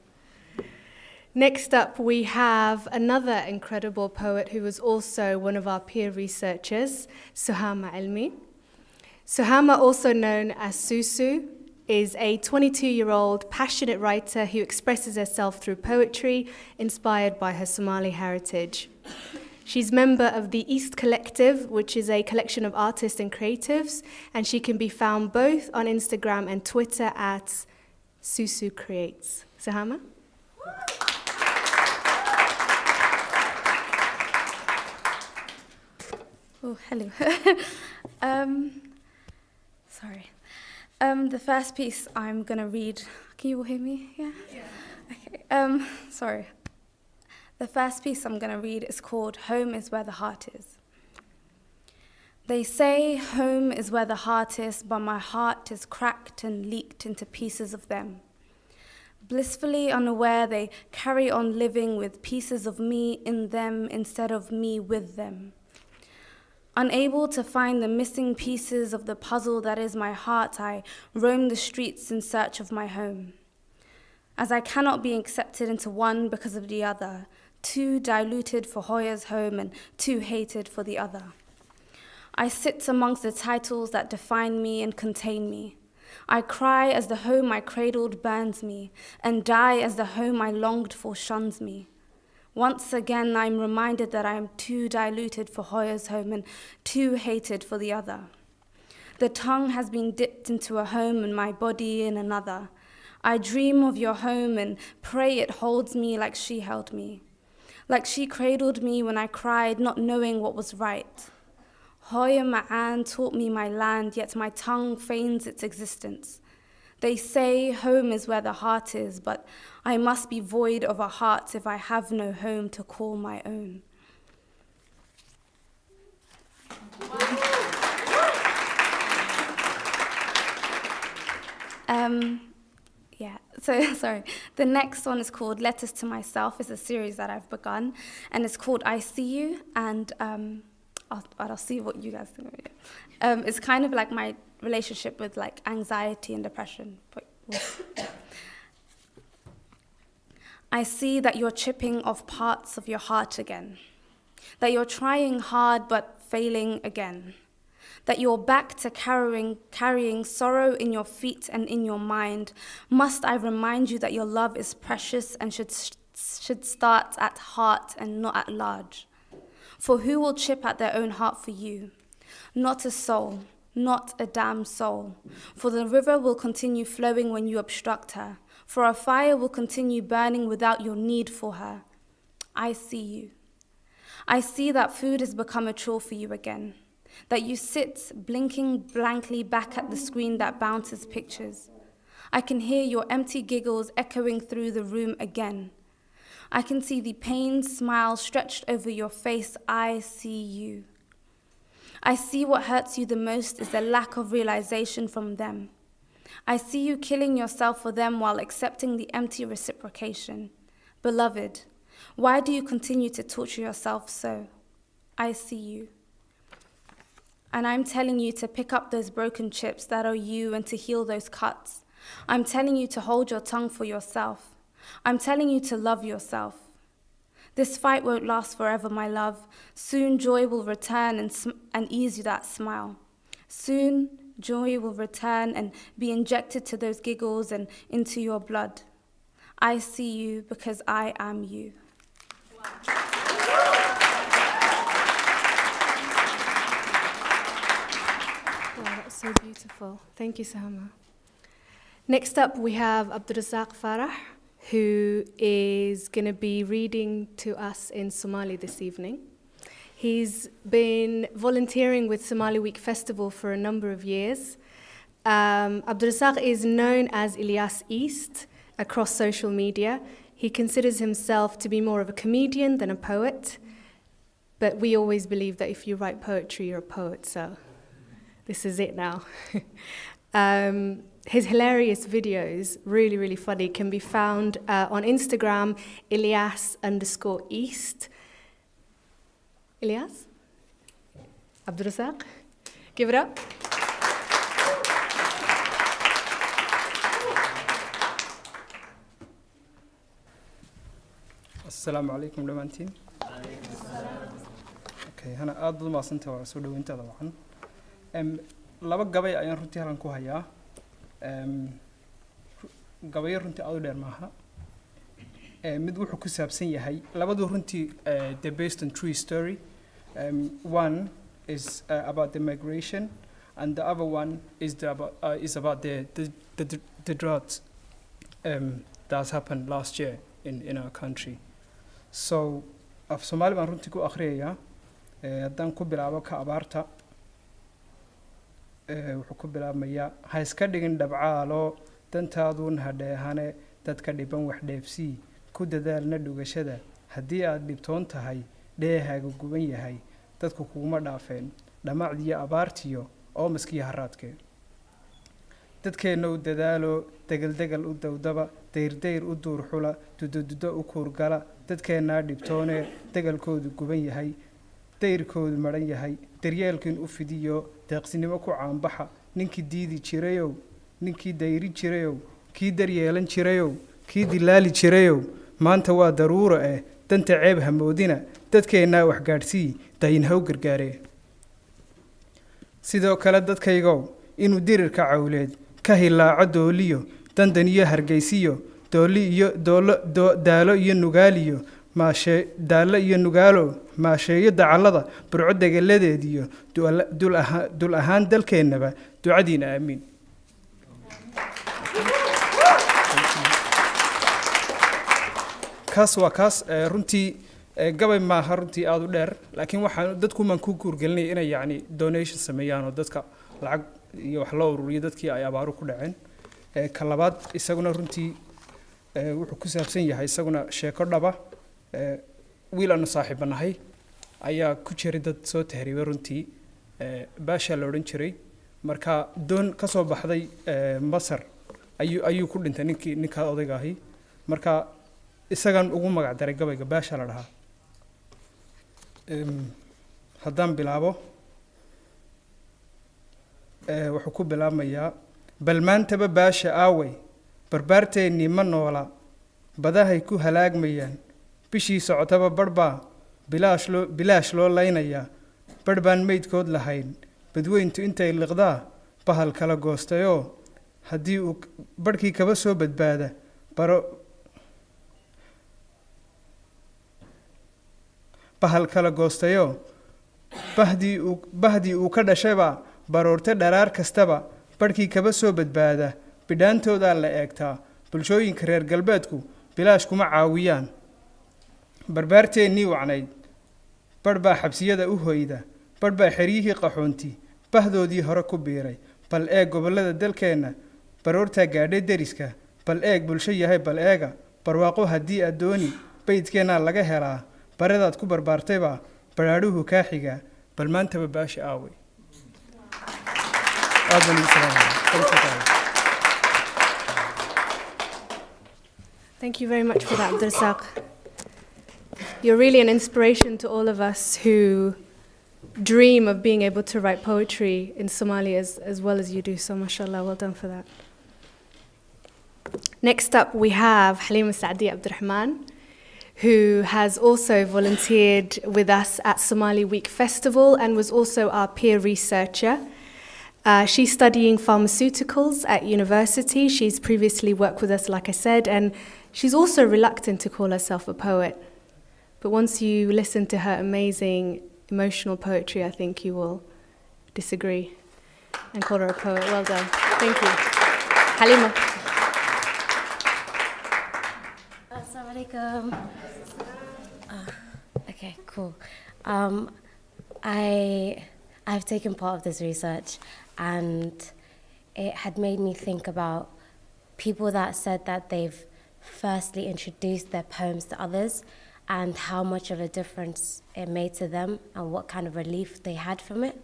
Speaker 6: Next up, we have another incredible poet who was also one of our peer researchers, Suhama Elmi. Suhama, also known as Susu, is a 22-year-old passionate writer who expresses herself through poetry inspired by her Somali heritage. She's member of the East Collective, which is a collection of artists and creatives, and she can be found both on Instagram and Twitter at Susu Creates. Suhama?
Speaker 9: Oh, hello. Sorry. The first piece I'm going to read, can you all hear me? Yeah? Okay. Sorry. The first piece I'm going to read is called Home is Where the Heart Is. They say home is where the heart is, but my heart is cracked and leaked into pieces of them. Blissfully unaware, they carry on living with pieces of me in them instead of me with them. Unable to find the missing pieces of the puzzle that is my heart, I roam the streets in search of my home. As I cannot be accepted into one because of the other, too diluted for Hoya's home and too hated for the other. I sit amongst the titles that define me and contain me. I cry as the home I cradled burns me, and die as the home I longed for shuns me. Once again, I'm reminded that I am too diluted for Hoya's home and too hated for the other. The tongue has been dipped into a home and my body in another. I dream of your home and pray it holds me like she held me. Like she cradled me when I cried, not knowing what was right. Hoya Ma'an taught me my land, yet my tongue feigns its existence. They say home is where the heart is, but I must be void of a heart if I have no home to call my own. Sorry. The next one is called Letters to Myself. It's a series that I've begun, and it's called I See You, and I'll see what you guys think of it. It's kind of like my relationship with like anxiety and depression. But I see that you're chipping off parts of your heart again, that you're trying hard but failing again, that you're back to carrying sorrow in your feet and in your mind. Must I remind you that your love is precious and should start at heart and not at large? For who will chip at their own heart for you? Not a soul, not a damn soul. For the river will continue flowing when you obstruct her, for a fire will continue burning without your need for her. I see you. I see that food has become a chore for you again, that you sit blinking blankly back at the screen that bounces pictures. I can hear your empty giggles echoing through the room again. I can see the pained smile stretched over your face. I see you. I see what hurts you the most is the lack of realization from them. I see you killing yourself for them while accepting the empty reciprocation. Beloved, why do you continue to torture yourself so? I see you. And I'm telling you to pick up those broken chips that are you and to heal those cuts. I'm telling you to hold your tongue for yourself. I'm telling you to love yourself. This fight won't last forever, my love. Soon joy will return and ease you that smile. Soon joy will return and be injected to those giggles and into your blood. I see you because I am you.
Speaker 6: Wow, that was so beautiful. Thank you, Sahama. Next up, we have Abdurazak Farah, who is going to be reading to us in Somali this evening. He's been volunteering with Somali Week Festival for a number of years. Abdurazak is known as Ilyas East across social media. He considers himself to be more of a comedian than a poet, but we always believe that if you write poetry, you're a poet, so this is it now. His hilarious videos, really, really funny, can be found on Instagram, Ilyas_East. Ilyas? Abdurazak? Give it up.
Speaker 10: Assalamu alaikum dhamaantiin. Okay, hana aad baad maasanta waa soo dhaweyntaada waxan. Laba gabay ayaan runtii halkan ku hayaa. Gabay runtii aad u dheer maaha. Mid wuxuu ku saabsan yahay labadu runtii they're based on true story. One is about the migration and the other one is about the drought that's happened last year in our country. So af Somali baan runtii ku akhriyaya haddaan ku bilaabo ka abaarta wuxuu ku bilaabmaya ha iska dhigin dhabcaalo dantaaduun hadheehane dadka dhiban wax dheefsii ku dadaalna dhugashada haddii aad dhibtoon tahay dheehaaga guban yahay dadku kuguma dhaafeen dhamacdiyo abaartiyo oo maskiya haraadkee dadkeenna u dadaalo degeldegal u dawdaba dayrdayr u duurxula dudodudo u kuurgala dadkeennaa dhibtoone degalkoodu guban yahay dayrkoodu maran yahay daryeelkiin u fidiyo deeqsinimo ku caanbaxa ninkii diidi jirayow ninkii dayri jirayow kii daryeelan jirayow kii dilaali jirayow maanta waa daruuro danta ceeb hamoodina dadkeennaa wax gaadhsii dayin haw gargaaree sidoo kale dadkaygow inuu dirirka cawleed ka hilaaco dooliyo dandan iyo hargeysiyo dooli iyo daalo iyo nugaaliyo maashe daalo iyo nugaalo maasheeyo dacallada burco degaladeediyo dul ahaan dalkeennaba ducadiina aamiin kaas waa kaas runtii gabay maaha runtii aad u dheer laakiin waxaan dadku man ku guurgelinay inay yacni donation sameeyaan oo dadka lacag iyo wax loo ururiyo dadkii ay abaaru ku dhaceen ka labaad isaguna runtii wuxuu ku saabsan yahay isaguna sheeko dhaba wiil aanu saaxiibanahay ayaa ku jiray dad soo tahriibay runtii baasha la odhan jiray marka doon ka soo baxday Masar ayuu ku dhintay ninka odayga ahi marka isagan ugu magac daray gabayga baasha la dhahaa haddaan bilaabo wuxuu ku bilaabmayaa bal maantaba baasha aaway barbaarteennii ma noola badahay ku halaagmayaan bishii socotaba barbaa bilaash loo laynayaa barh baan meydkood lahayn badweyntu intay liqdaa bahal kala goostayoo haddii uu barhkii kaba soo badbaada bahal kala goostayoo bahdii uu ka dhashayba baroorte dharaar kastaba barhkii kaba soo badbaada bidhaantoodaa la eegtaa bulshooyinka reer galbeedku bilaash kuma caawiyaan barbaarteennii wacnayd barh baa xabsiyada u hoyda barh baa xeryihii qaxoonti bahdoodii hore ku biiray bal eeg gobollada dalkeenna baroortaa gaadhay deriska bal eeg bulsho yahay bal eega barwaaqo haddii aad dooni baydkeennaa laga helaa baradaad ku barbaartaybaa badhaadhuhu kaa xigaa bal maantaba baashi aawey
Speaker 6: Thank you very much for that, Abdurrazaq. You're really an inspiration to all of us who dream of being able to write poetry in Somali as well as you do. So, mashallah, well done for that. Next up, we have Halima Saadi Abdurrahman, who has also volunteered with us at Somali Week Festival and was also our peer researcher. She's studying pharmaceuticals at university. She's previously worked with us, like I said, and she's also reluctant to call herself a poet. But once you listen to her amazing emotional poetry, I think you will disagree and call her a poet. Well done. Thank you. Halima.
Speaker 3: Assalamu alaikum. Okay, cool. I've taken part of this research, and it had made me think about people that said that they've firstly introduced their poems to others and how much of a difference it made to them and what kind of relief they had from it.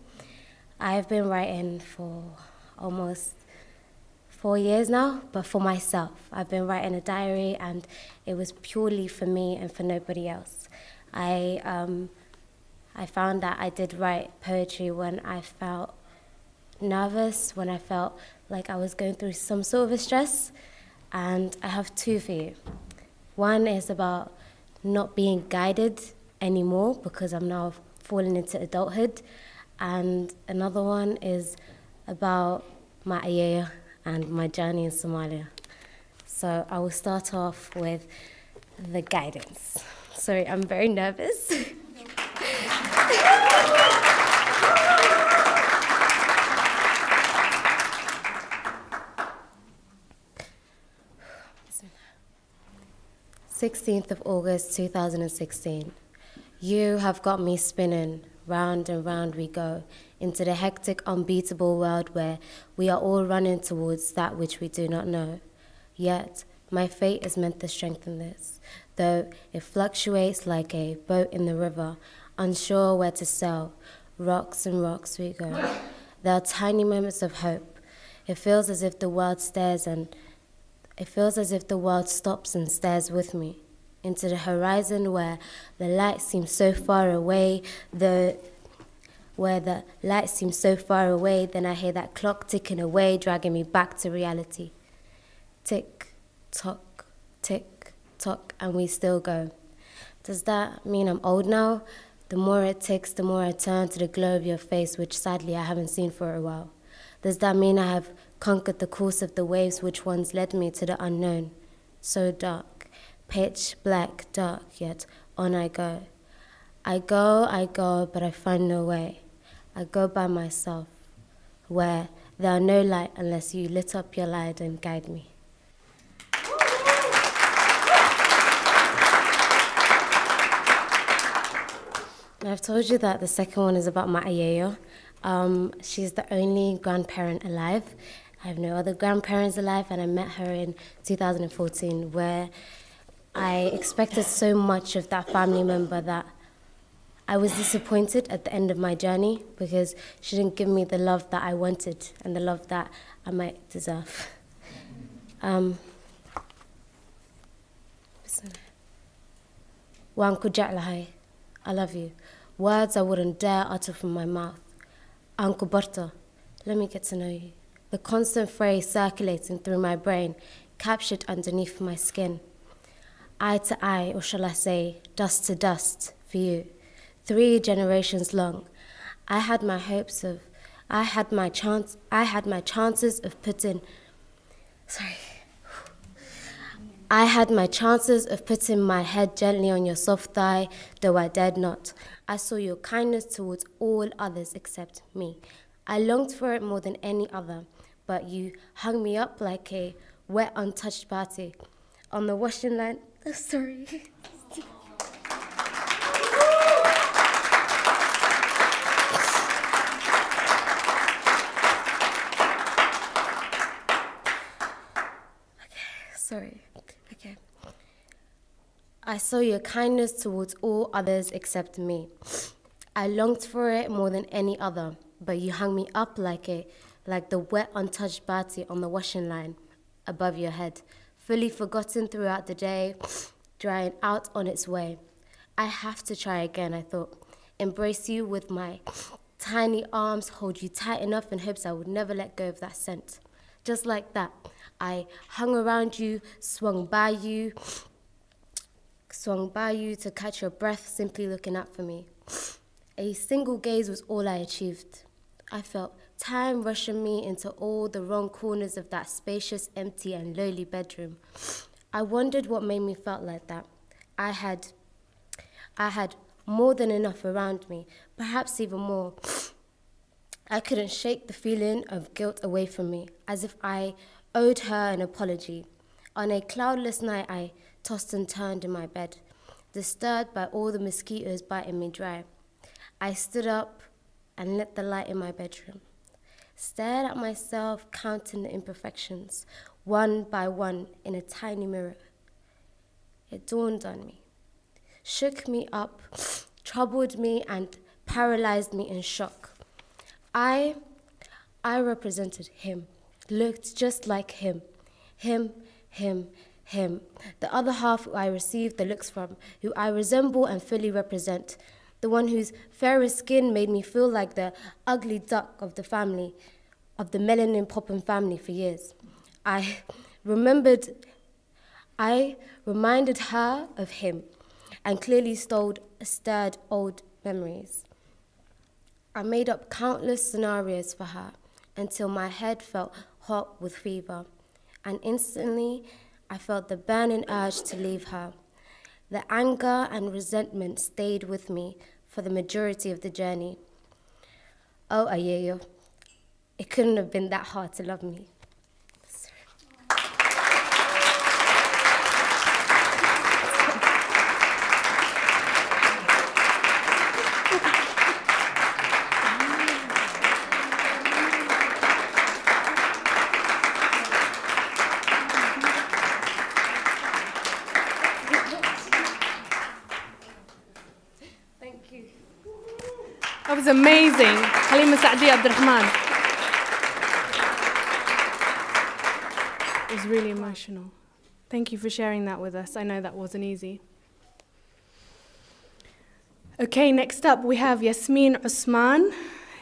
Speaker 3: I've been writing for almost 4 years now, but for myself. I've been writing a diary, and it was purely for me and for nobody else. I found that I did write poetry when I felt nervous, when I felt like I was going through some sort of a stress, and I have two for you. One is about not being guided anymore because I'm now falling into adulthood, and another one is about my ayaya and my journey in Somalia. So I will start off with the guidance. Sorry, I'm very nervous. 16th of August 2016. You have got me spinning, round and round we go, into the hectic, unbeatable world where we are all running towards that which we do not know. Yet, my fate is meant to strengthen this, though it fluctuates like a boat in the river, unsure where to sail. Rocks and rocks we go. There are tiny moments of hope. It feels as if the world stops and stares with me into the horizon where the light seems so far away, then I hear that clock ticking away, dragging me back to reality. Tick, tock, and we still go. Does that mean I'm old now? The more it ticks, the more I turn to the glow of your face, which sadly I haven't seen for a while. Does that mean I have conquered the course of the waves which once led me to the unknown? So dark, pitch black, dark, yet on I go. I go, but I find no way. I go by myself, where there are no light unless you lit up your light and guide me. I've told you that the second one is about my ayeyo. She's the only grandparent alive. I have no other grandparents alive, and I met her in 2014, where I expected so much of that family member that I was disappointed at the end of my journey because she didn't give me the love that I wanted and the love that I might deserve. Waan ku jeclahay. I love you. Words I wouldn't dare utter from my mouth. Aan ku barto. Let me get to know you. The constant phrase circulating through my brain, captured underneath my skin. eye to eye, or shall I say, dust to dust, for you. 3 generations long. I had my chances of putting my head gently on your soft thigh, though I dared not. I saw your kindness towards all others except me. I longed for it more than any other, but you hung me up like a wet, untouched party on the washing line. Oh, sorry. Sorry. Okay. I saw your kindness towards all others except me. I longed for it more than any other, but you hung me up like the wet, untouched bati on the washing line above your head, fully forgotten throughout the day, drying out on its way. I have to try again, I thought. Embrace you with my tiny arms, hold you tight enough in hopes I would never let go of that scent. Just like that, I hung around you, swung by you to catch your breath, simply looking out for me. A single gaze was all I achieved. I felt time rushing me into all the wrong corners of that spacious, empty, and lowly bedroom. I wondered what made me felt like that. I had more than enough around me, perhaps even more. I couldn't shake the feeling of guilt away from me, as if I owed her an apology. On a cloudless night, I tossed and turned in my bed, disturbed by all the mosquitoes biting me dry. I stood up and lit the light in my bedroom, stared at myself, counting the imperfections, one by one, in a tiny mirror. It dawned on me, shook me up, troubled me, and paralyzed me in shock. I represented him, looked just like him. Him. The other half who I received the looks from, who I resemble and fully represent. The one whose fairer skin made me feel like the ugly duck of the family, of the melanin popping family for years. I reminded her of him and clearly stirred old memories. I made up countless scenarios for her until my head felt hot with fever, and instantly I felt the burning urge to leave her. The anger and resentment stayed with me for the majority of the journey. Oh, Ayeyo, it couldn't have been that hard to love me.
Speaker 6: That was amazing. Halima Saadi Abdurrahman. It was really emotional. Thank you for sharing that with us. I know that wasn't easy. Okay, next up we have Yasmin Usman.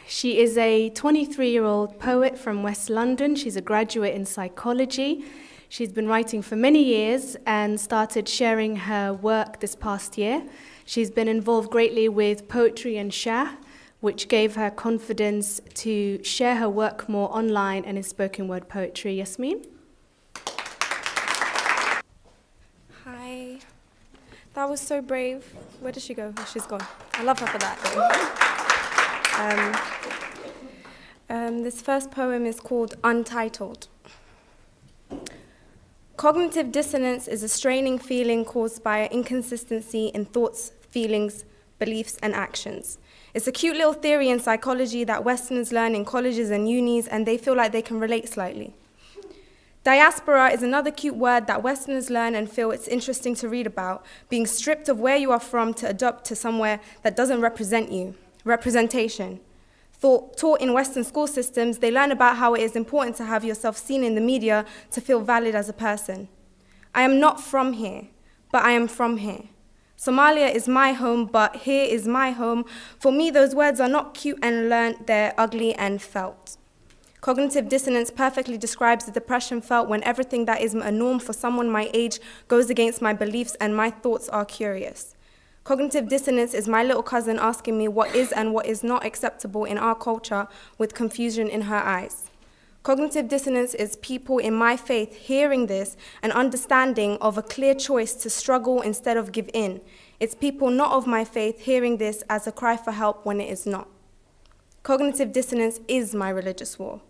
Speaker 6: She is a 23-year-old poet from West London. She's a graduate in psychology. She's been writing for many years and started sharing her work this past year. She's been involved greatly with poetry and Shah, which gave her confidence to share her work more online and in spoken word poetry. Yasmin?
Speaker 11: Hi. That was so brave. Where did she go? Oh, she's gone. I love her for that. This first poem is called Untitled. Cognitive dissonance is a straining feeling caused by an inconsistency in thoughts, feelings, beliefs, and actions. It's a cute little theory in psychology that Westerners learn in colleges and unis, and they feel like they can relate slightly. Diaspora is another cute word that Westerners learn and feel it's interesting to read about, being stripped of where you are from to adopt to somewhere that doesn't represent you. Representation. Taught in Western school systems, they learn about how it is important to have yourself seen in the media to feel valid as a person. I am not from here, but I am from here. Somalia is my home, but here is my home. For me, those words are not cute and learned, they're ugly and felt. Cognitive dissonance perfectly describes the depression felt when everything that is a norm for someone my age goes against my beliefs and my thoughts are curious. Cognitive dissonance is my little cousin asking me what is and what is not acceptable in our culture with confusion in her eyes. Cognitive dissonance is people in my faith hearing this and understanding of a clear choice to struggle instead of give in. It's people not of my faith hearing this as a cry for help when it is not. Cognitive dissonance is my religious war.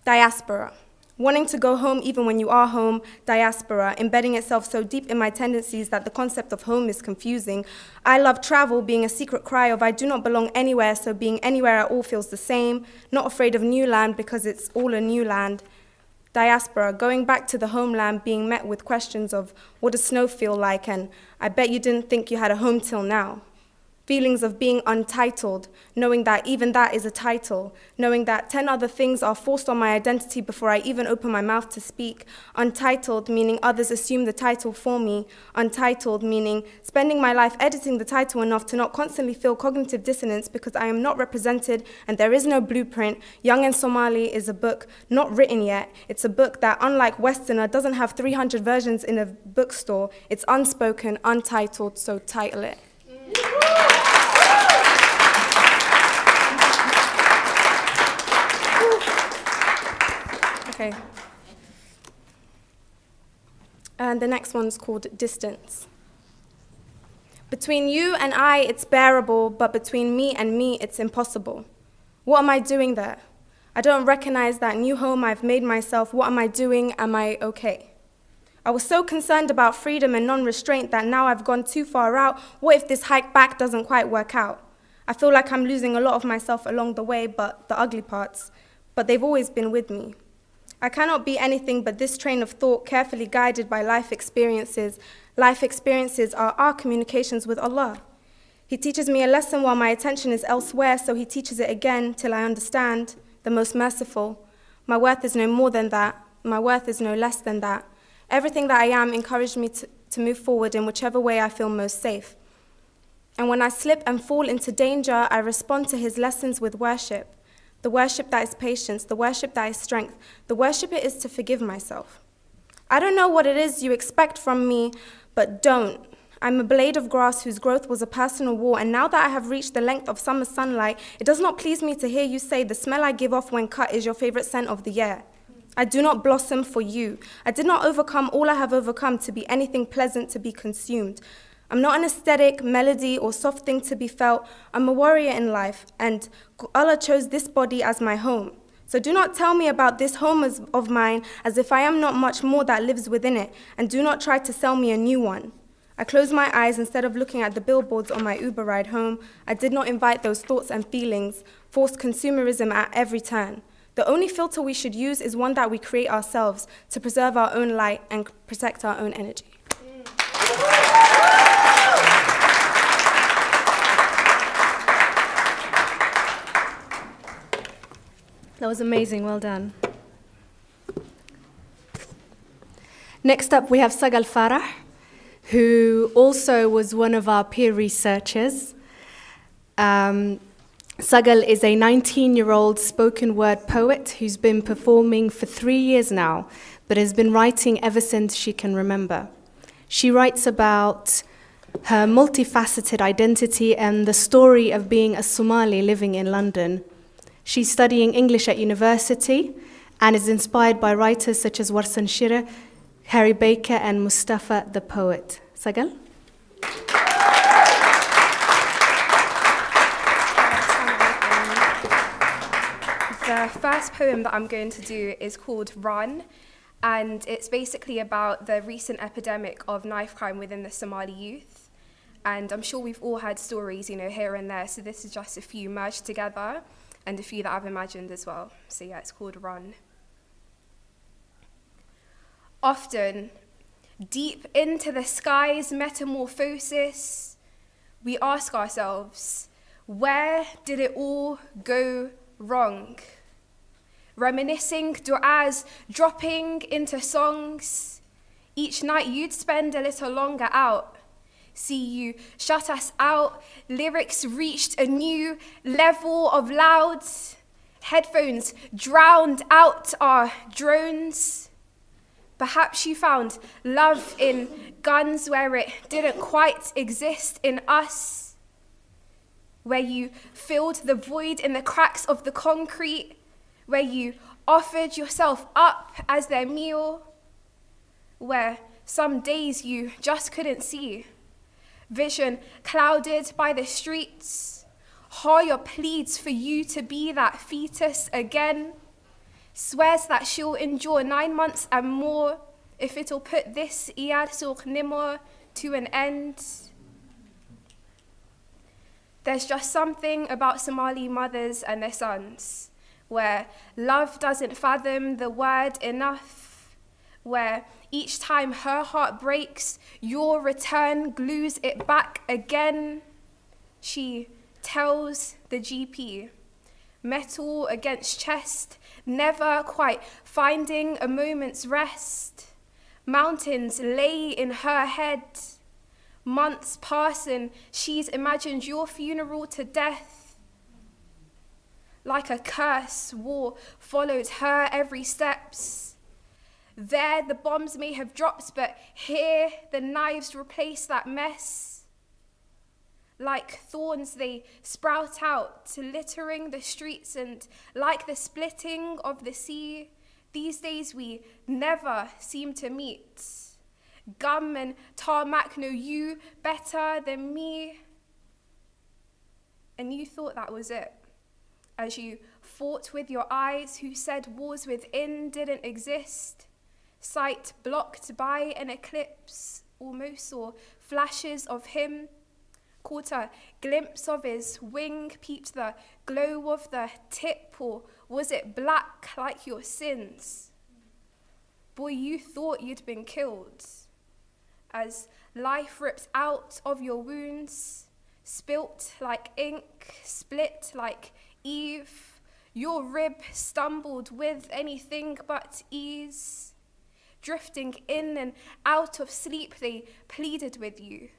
Speaker 11: Diaspora. Wanting to go home even when you are home, diaspora, embedding itself so deep in my tendencies that the concept of home is confusing. I love travel, being a secret cry of I do not belong anywhere, so being anywhere at all feels the same. Not afraid of new land because it's all a new land. Diaspora, going back to the homeland, being met with questions of what does snow feel like, and I bet you didn't think you had a home till now. Feelings of being untitled, knowing that even that is a title, knowing that 10 other things are forced on my identity before I even open my mouth to speak. Untitled, meaning others assume the title for me. Untitled, meaning spending my life editing the title enough to not constantly feel cognitive dissonance because I am not represented and there is no blueprint. Young and Somali is a book not written yet. It's a book that, unlike Westerner, doesn't have 300 versions in a bookstore. It's unspoken, untitled, so title it. Okay. And the next one's called Distance. Between you and I, it's bearable, but between me and me, it's impossible. What am I doing there? I don't recognize that new home I've made myself. What am I doing? Am I okay? I was so concerned about freedom and non-restraint that now I've gone too far out. What if this hike back doesn't quite work out? I feel like I'm losing a lot of myself along the way, but the ugly parts, but they've always been with me. I cannot be anything but this train of thought carefully guided by life experiences. Life experiences are our communications with Allah. He teaches me a lesson while my attention is elsewhere, so he teaches it again till I understand, the most merciful. My worth is no more than that. My worth is no less than that. Everything that I am encouraged me to move forward in whichever way I feel most safe. And when I slip and fall into danger, I respond to his lessons with worship. The worship that is patience, the worship that is strength, the worship it is to forgive myself. I don't know what it is you expect from me, but don't. I'm a blade of grass whose growth was a personal war, and now that I have reached the length of summer sunlight, it does not please me to hear you say the smell I give off when cut is your favorite scent of the year. I do not blossom for you. I did not overcome all I have overcome to be anything pleasant to be consumed. I'm not an aesthetic, melody, or soft thing to be felt. I'm a warrior in life, and Allah chose this body as my home. So do not tell me about this home of mine as if I am not much more that lives within it, and do not try to sell me a new one. I close my eyes instead of looking at the billboards on my Uber ride home. I did not invite those thoughts and feelings, forced consumerism at every turn. The only filter we should use is one that we create ourselves to preserve our own light and protect our own energy.
Speaker 6: That was amazing, well done. Next up, we have Sagal Farah, who also was one of our peer researchers. Sagal is a 19-year-old spoken word poet who's been performing for 3 years now, but has been writing ever since she can remember. She writes about her multifaceted identity and the story of being a Somali living in London. She's studying English at university and is inspired by writers such as Warsan Shire, Harry Baker, and Mustafa the poet. Sagal?
Speaker 1: The first poem that I'm going to do is called Run, and it's basically about the recent epidemic of knife crime within the Somali youth. And I'm sure we've all had stories, here and there, so this is just a few merged together, and a few that I've imagined as well. So yeah, it's called Run. Often, deep into the sky's metamorphosis, we ask ourselves, where did it all go wrong? Reminiscing du'as, dropping into songs. Each night you'd spend a little longer out. See you shut us out. Lyrics reached a new level of loud. Headphones drowned out our drones. Perhaps you found love in guns where it didn't quite exist in us, where you filled the void in the cracks of the concrete, where you offered yourself up as their meal, where some days you just couldn't see, vision clouded by the streets, Hoya pleads for you to be that fetus again, swears that she'll endure 9 months and more if it'll put this iad suq nimor to an end. There's just something about Somali mothers and their sons, where love doesn't fathom the word enough, where each time her heart breaks, your return glues it back again. She tells the GP, metal against chest, never quite finding a moment's rest. Mountains lay in her head. Months pass and she's imagined your funeral to death. Like a curse, war followed her every steps. There the bombs may have dropped, but here the knives replace that mess. Like thorns they sprout out, littering the streets, and like the splitting of the sea, these days we never seem to meet. Gum and tarmac know you better than me. And you thought that was it, as you fought with your eyes who said wars within didn't exist. Sight blocked by an eclipse, almost saw flashes of him. Caught a glimpse of his wing, peeped the glow of the tip, or was it black like your sins? Boy, you thought you'd been killed. As life ripped out of your wounds, spilt like ink, split like Eve, your rib stumbled with anything but ease. Drifting in and out of sleep, they pleaded with you.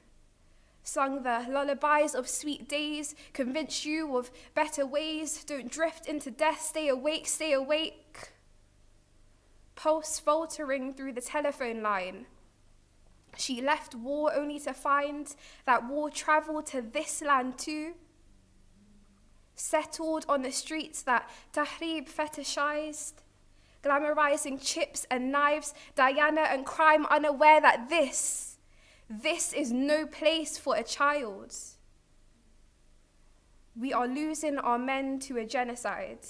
Speaker 1: Sung the lullabies of sweet days, convinced you of better ways. Don't drift into death, stay awake, stay awake. Pulse faltering through the telephone line. She left war only to find that war traveled to this land too. Settled on the streets that Tahrib fetishized, glamorizing chips and knives, Diana and crime, unaware that this is no place for a child. We are losing our men to a genocide.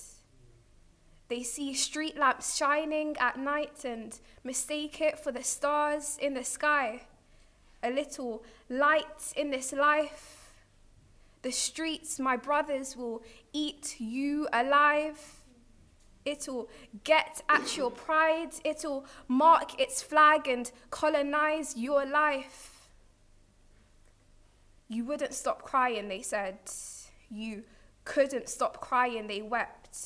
Speaker 1: They see street lamps shining at night and mistake it for the stars in the sky. A little light in this life. The streets, my brothers, will eat you alive. It'll get at your pride. It'll mark its flag and colonize your life. You wouldn't stop crying, they said. You couldn't stop crying, they wept.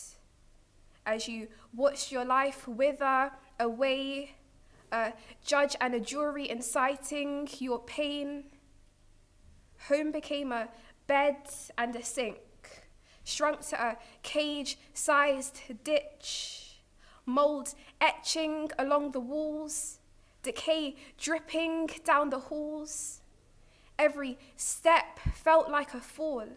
Speaker 1: As you watched your life wither away, a judge and a jury inciting your pain. Home became a bed and a sink, shrunk to a cage-sized ditch, mold etching along the walls, decay dripping down the halls. Every step felt like a fall.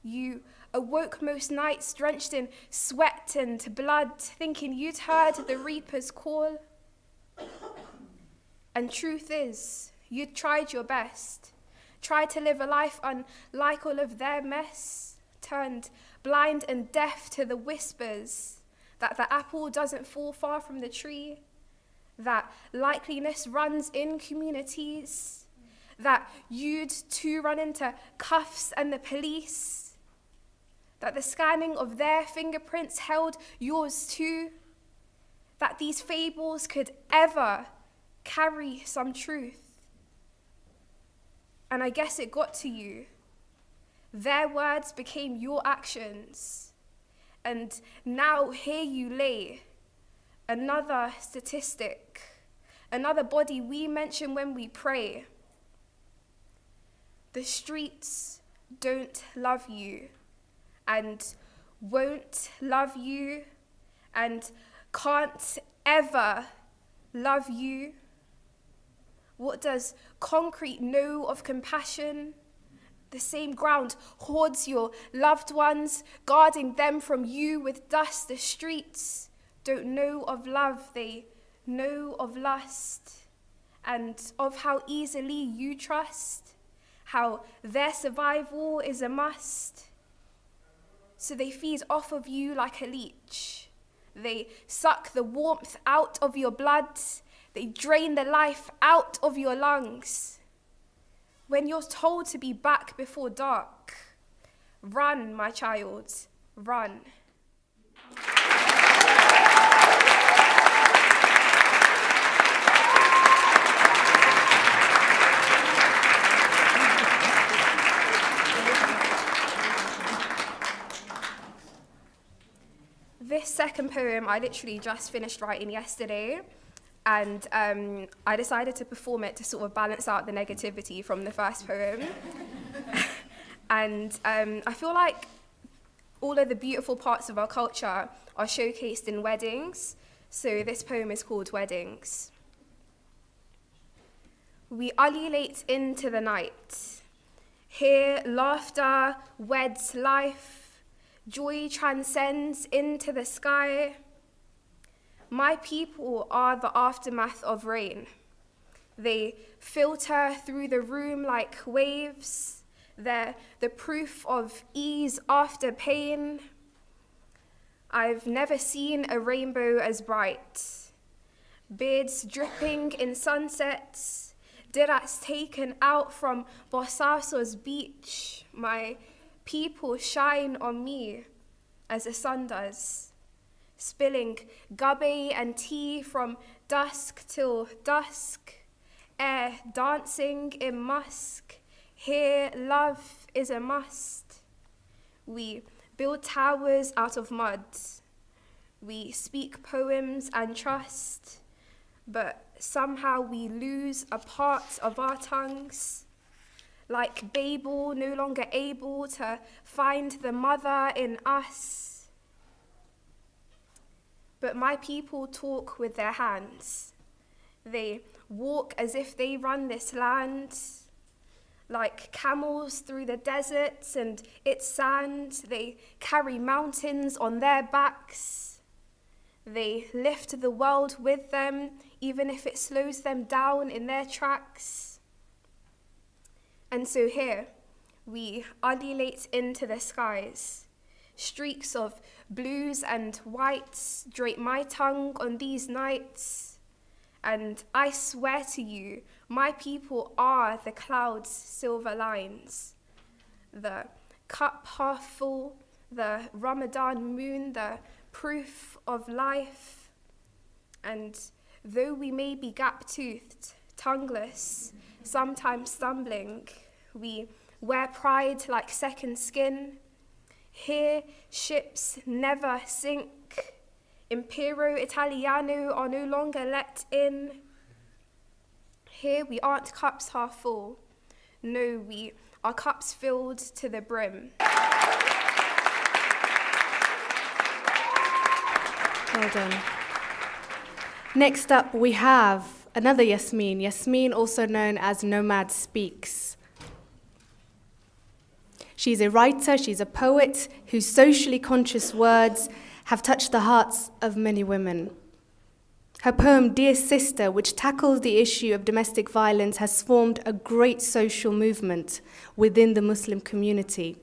Speaker 1: You awoke most nights drenched in sweat and blood, thinking you'd heard the reaper's call. And truth is, you'd tried your best, tried to live a life unlike all of their mess, turned blind and deaf to the whispers that the apple doesn't fall far from the tree, that likeliness runs in communities, that you'd too run into cuffs and the police, that the scanning of their fingerprints held yours too, that these fables could ever carry some truth. And I guess it got to you. Their words became your actions. And now here you lay, another statistic, another body we mention when we pray. The streets don't love you, and won't love you, and can't ever love you? What does concrete know of compassion? The same ground hoards your loved ones, guarding them from you with dust. The streets don't know of love, they know of lust, and of how easily you trust, how their survival is a must. So they feed off of you like a leech. They suck the warmth out of your blood. They drain the life out of your lungs. When you're told to be back before dark, run, my child, run. This second poem I literally just finished writing yesterday, and I decided to perform it to sort of balance out the negativity from the first poem. And I feel like all of the beautiful parts of our culture are showcased in weddings, so this poem is called Weddings. We ululate into the night. Here laughter weds life. Joy transcends into the sky. My people are the aftermath of rain. They filter through the room like waves. They're the proof of ease after pain. I've never seen a rainbow as bright. Beards dripping in sunsets. Dirats taken out from Bosaso's beach. My people shine on me as the sun does, spilling gabe and tea from dusk till dusk, air dancing in musk. Here love is a must. We build towers out of mud. We speak poems and trust, but somehow we lose a part of our tongues. Like Babel, no longer able to find the mother in us. But my people talk with their hands. They walk as if they run this land. Like camels through the deserts and its sand, they carry mountains on their backs. They lift the world with them, even if it slows them down in their tracks. And so here, we ululate into the skies. Streaks of blues and whites drape my tongue on these nights. And I swear to you, my people are the clouds' silver lines. The cup half full, the Ramadan moon, the proof of life. And though we may be gap-toothed, tongueless, sometimes stumbling, we wear pride like second skin. Here, ships never sink. Impero Italiano are no longer let in. Here, we aren't cups half full. No, we are cups filled to the brim.
Speaker 6: Well done. Next up, we have another Yasmin. Yasmin, also known as Nomad Speaks. She's a writer, she's a poet whose socially conscious words have touched the hearts of many women. Her poem, Dear Sister, which tackles the issue of domestic violence, has formed a great social movement within the Muslim community.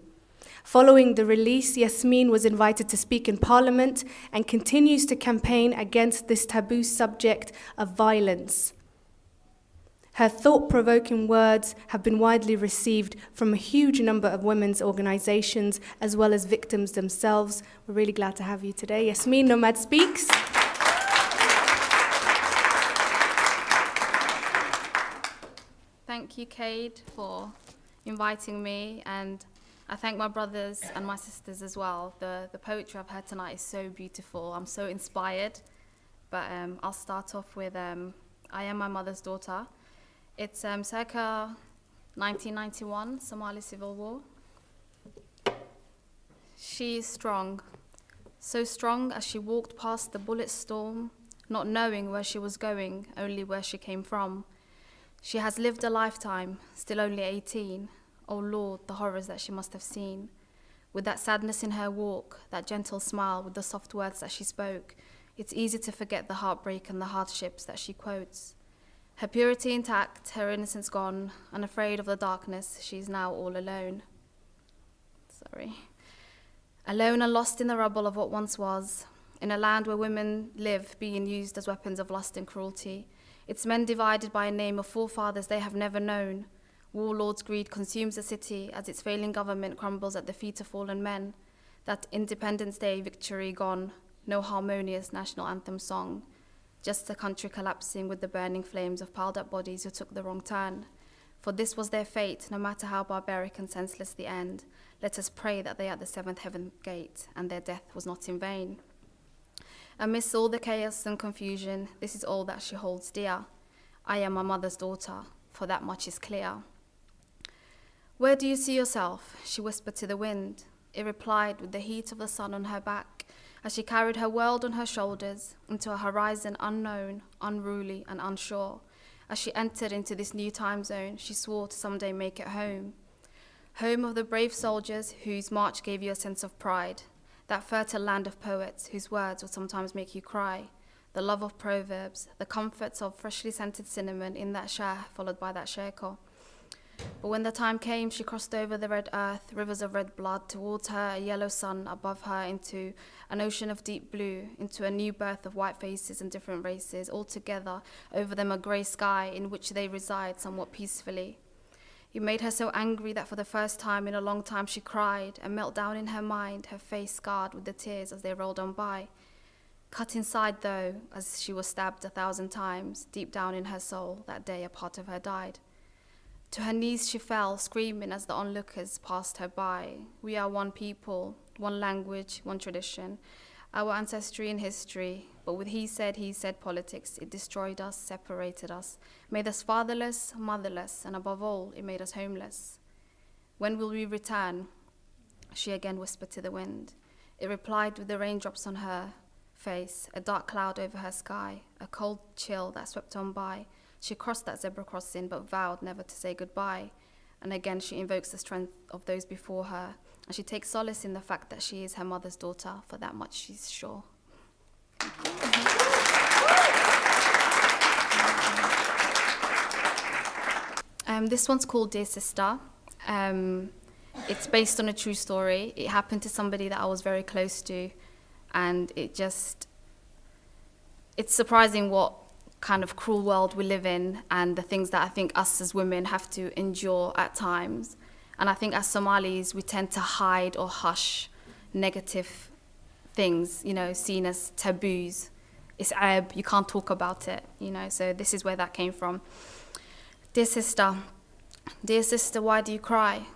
Speaker 6: Following the release, Yasmin was invited to speak in Parliament and continues to campaign against this taboo subject of violence. Her thought-provoking words have been widely received from a huge number of women's organizations as well as victims themselves. We're really glad to have you today. Yasmin, Nomad Speaks.
Speaker 12: Thank you, Cade, for inviting me, and I thank my brothers and my sisters as well. The poetry I've heard tonight is so beautiful. I'm so inspired. But I'll start off with I Am My Mother's Daughter. It's circa 1991, Somali Civil War. She is strong, so strong as she walked past the bullet storm, not knowing where she was going, only where she came from. She has lived a lifetime, still only 18. Oh Lord, the horrors that she must have seen. With that sadness in her walk, that gentle smile with the soft words that she spoke, it's easy to forget the heartbreak and the hardships that she quotes. Her purity intact, her innocence gone, unafraid of the darkness, she is now all alone. Alone and lost in the rubble of what once was, in a land where women live being used as weapons of lust and cruelty. Its men divided by a name of forefathers they have never known. Warlords' greed consumes the city as its failing government crumbles at the feet of fallen men. That Independence Day victory gone, no harmonious national anthem song. Just a country collapsing with the burning flames of piled up bodies who took the wrong turn. For this was their fate, no matter how barbaric and senseless the end. Let us pray that they are at the seventh heaven gate, and their death was not in vain. Amidst all the chaos and confusion, this is all that she holds dear. I am my mother's daughter, for that much is clear. Where do you see yourself? She whispered to the wind. It replied with the heat of the sun on her back, as she carried her world on her shoulders into a horizon unknown, unruly, and unsure. As she entered into this new time zone, she swore to someday make it home. Home of the brave soldiers whose march gave you a sense of pride. That fertile land of poets whose words would sometimes make you cry. The love of proverbs, the comforts of freshly scented cinnamon in that shah followed by that sheko. But when the time came, she crossed over the red earth, rivers of red blood, towards her a yellow sun, above her into an ocean of deep blue, into a new birth of white faces and different races, all together, over them a grey sky in which they reside somewhat peacefully. You made her so angry that for the first time in a long time she cried and knelt down in her mind, her face scarred with the tears as they rolled on by. Cut inside though, as she was stabbed 1,000 times, deep down in her soul, that day a part of her died. To her knees she fell, screaming as the onlookers passed her by. We are one people, one language, one tradition, our ancestry and history, but with he said politics, it destroyed us, separated us, made us fatherless, motherless, and above all, it made us homeless. When will we return? She again whispered to the wind. It replied with the raindrops on her face, a dark cloud over her sky, a cold chill that swept on by. She crossed that zebra crossing, but vowed never to say goodbye. And again she invokes the strength of those before her, and she takes solace in the fact that she is her mother's daughter, for that much she's sure. This one's called Dear Sister. It's based on a true story. It happened to somebody that I was very close to, and it's surprising what kind of cruel world we live in and the things that I think us as women have to endure at times. And I think as Somalis, we tend to hide or hush negative things, seen as taboos. It's you can't talk about it, so this is where that came from. Dear sister, why do you cry?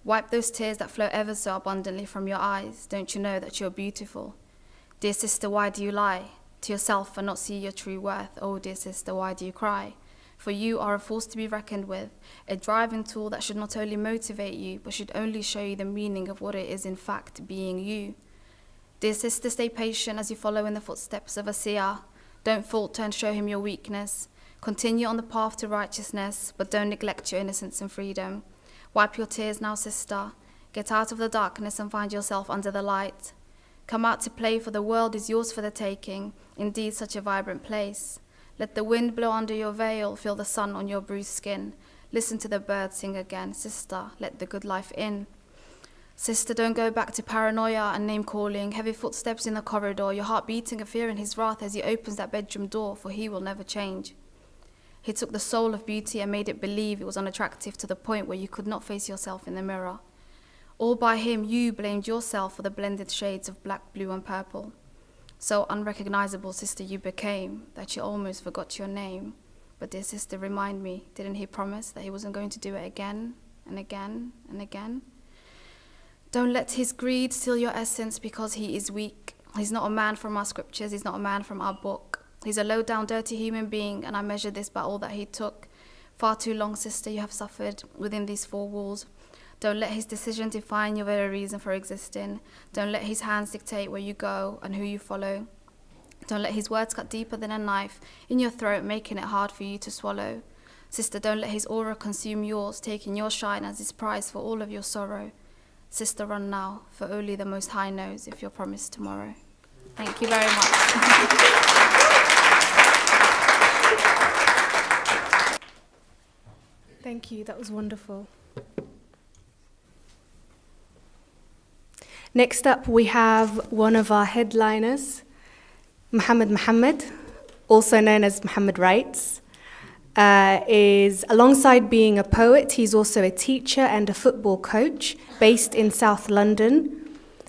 Speaker 12: Wipe those tears that flow ever so abundantly from your eyes. Don't you know that you're beautiful? Dear sister, why do you lie to yourself and not see your true worth? Oh, dear sister, why do you cry? For you are a force to be reckoned with, a driving tool that should not only motivate you, but should only show you the meaning of what it is in fact being you. Dear sister, stay patient as you follow in the footsteps of a seer. Don't falter and show him your weakness. Continue on the path to righteousness, but don't neglect your innocence and freedom. Wipe your tears now, sister. Get out of the darkness and find yourself under the light. Come out to play, for the world is yours for the taking, indeed such a vibrant place. Let the wind blow under your veil, feel the sun on your bruised skin. Listen to the birds sing again. Sister, let the good life in. Sister, don't go back to paranoia and name-calling, heavy footsteps in the corridor, your heart beating of fear in his wrath as he opens that bedroom door, for he will never change. He took the soul of beauty and made it believe it was unattractive to the point where you could not face yourself in the mirror. All by him, you blamed yourself for the blended shades of black, blue, and purple. So unrecognizable, sister, you became, that you almost forgot your name. But dear sister, remind me, didn't he promise that he wasn't going to do it again and again and again? Don't let his greed steal your essence because he is weak. He's not a man from our scriptures, he's not a man from our book. He's a low-down, dirty human being, and I measure this by all that he took. Far too long, sister, you have suffered within these four walls. Don't let his decision define your very reason for existing. Don't let his hands dictate where you go and who you follow. Don't let his words cut deeper than a knife in your throat, making it hard for you to swallow. Sister, don't let his aura consume yours, taking your shine as his price for all of your sorrow. Sister, run now, for only the Most High knows if you're promised tomorrow. Thank you very much.
Speaker 6: Thank you, that was wonderful. Next up, we have one of our headliners, Muhammad, also known as Muhammad Wrights. Is, alongside being a poet, he's also a teacher and a football coach based in South London.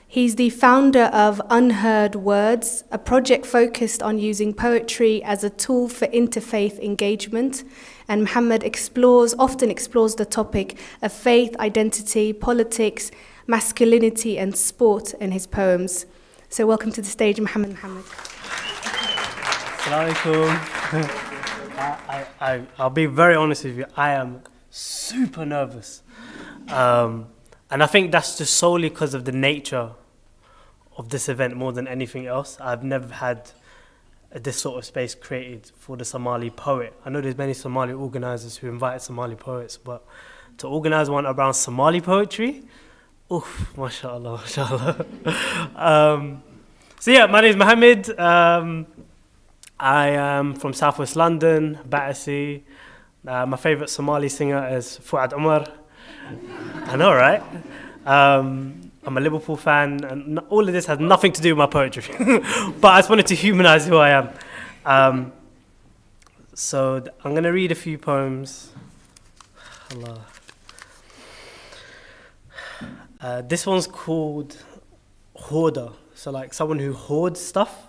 Speaker 6: He's the founder of Unheard Words, a project focused on using poetry as a tool for interfaith engagement. And Muhammad often explores the topic of faith, identity, politics, masculinity, and sport in his poems. So welcome to the stage, Muhammad.
Speaker 13: Assalamu alaikum. I'll be very honest with you, I am super nervous. And I think that's just solely because of the nature of this event more than anything else. I've never had this sort of space created for the Somali poet. I know there's many Somali organisers who invite Somali poets, but to organise one around Somali poetry, oof, mashallah, mashallah. So yeah, my name is Mohammed. I am from Southwest London, Battersea. My favourite Somali singer is Fuad Umar. I know, right? I'm a Liverpool fan, and all of this has nothing to do with my poetry. But I just wanted to humanise who I am. So I'm going to read a few poems. Allah. This one's called Hoarder. So like someone who hoards stuff.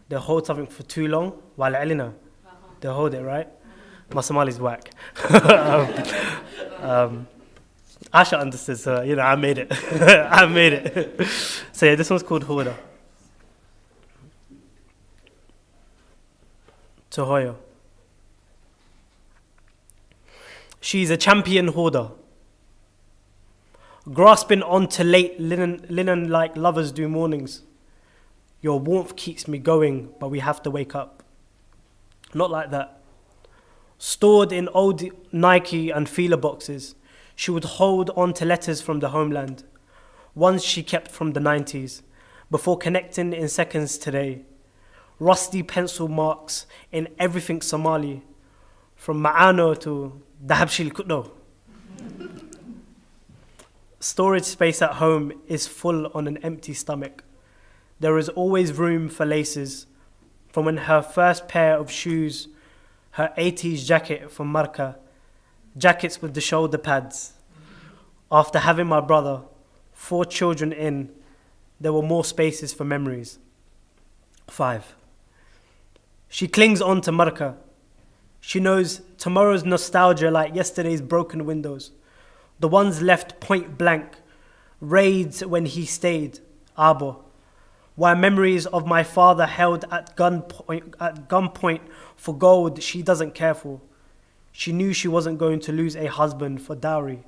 Speaker 13: They hold something for too long. They hold it, right? My Somali's whack. Asha understood, so I made it. I made it. So yeah, this one's called Hoarder. Tohoyo. She's a champion hoarder, grasping onto late linen like lovers do mornings. Your warmth keeps me going, but we have to wake up. Not like that. Stored in old Nike and Fila boxes, she would hold on to letters from the homeland, ones she kept from the 90s, before connecting in seconds today. Rusty pencil marks in everything Somali, from Ma'ano to Dahabshil Kutno. Storage space at home is full on an empty stomach. There is always room for laces, from when her first pair of shoes, her 80s jacket from Marca, jackets with the shoulder pads. After having my brother, 4 children in, there were more spaces for memories. 5. She clings on to Marca. She knows tomorrow's nostalgia like yesterday's broken windows, the ones left point blank, raids when he stayed, Abo. Why memories of my father held at gunpoint for gold she doesn't care for. She knew she wasn't going to lose a husband for dowry.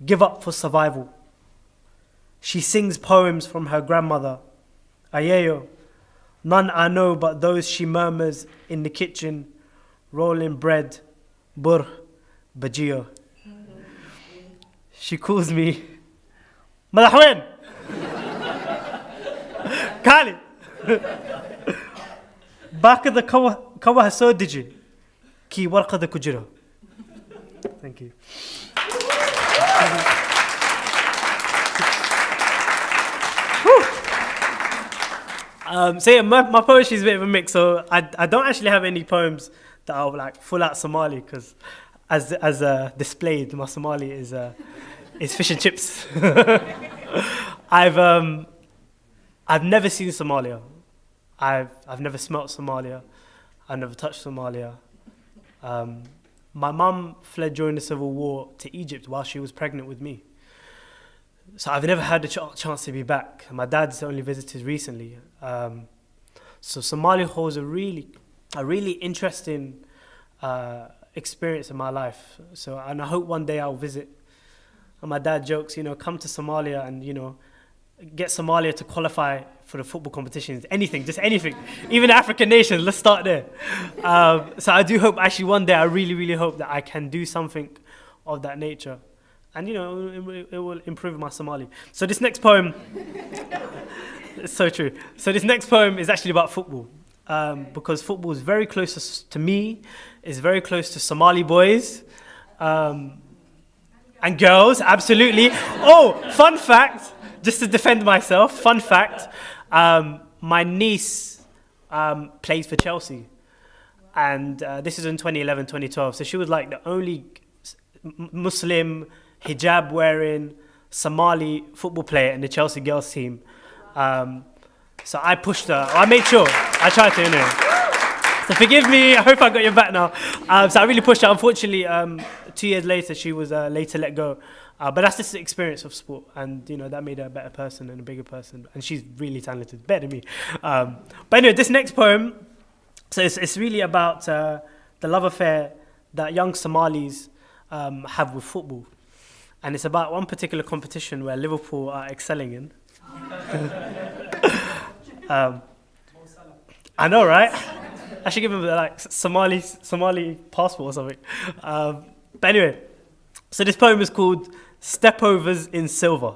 Speaker 13: Give up for survival. She sings poems from her grandmother, Ayeyo. None I know but those she murmurs in the kitchen, rolling bread, bur, bajio. She calls me, Malahwen! Kali! Back of the kawa so digi. Ki warqa the kujira. Thank you. So yeah, my poetry is a bit of a mix. So I don't actually have any poems that are like full out Somali, because as displayed, my Somali is fish and chips. I've never seen Somalia. I've never smelt Somalia. I've never touched Somalia. My mum fled during the Civil War to Egypt while she was pregnant with me. So I've never had the chance to be back. My dad's only visited recently. So Somalia holds a really interesting experience in my life. So, and I hope one day I'll visit. And my dad jokes, come to Somalia and, get Somalia to qualify for the football competitions. Anything, just anything. Even African nations, let's start there. So I do hope, actually one day, I really, really hope that I can do something of that nature. And, it will improve my Somali. So this next poem, it's so true. So this next poem is actually about football. Because football is very close to me, it's very close to Somali boys. And girls, absolutely. Oh, fun fact, just to defend myself, fun fact, my niece plays for Chelsea. And this is in 2011, 2012. So she was like the only Muslim, hijab-wearing Somali football player in the Chelsea girls team. So I pushed her. I made sure. I tried to, So forgive me. I hope I got your back now. So I really pushed her. Unfortunately, 2 years later, she was later let go. But that's just the experience of sport. And, that made her a better person and a bigger person. And she's really talented, better than me. But anyway, this next poem, so it's really about the love affair that young Somalis have with football. And it's about one particular competition where Liverpool are excelling in. I know, right? I should give him Somali passport or something. But anyway, so this poem is called Stepovers in Silver.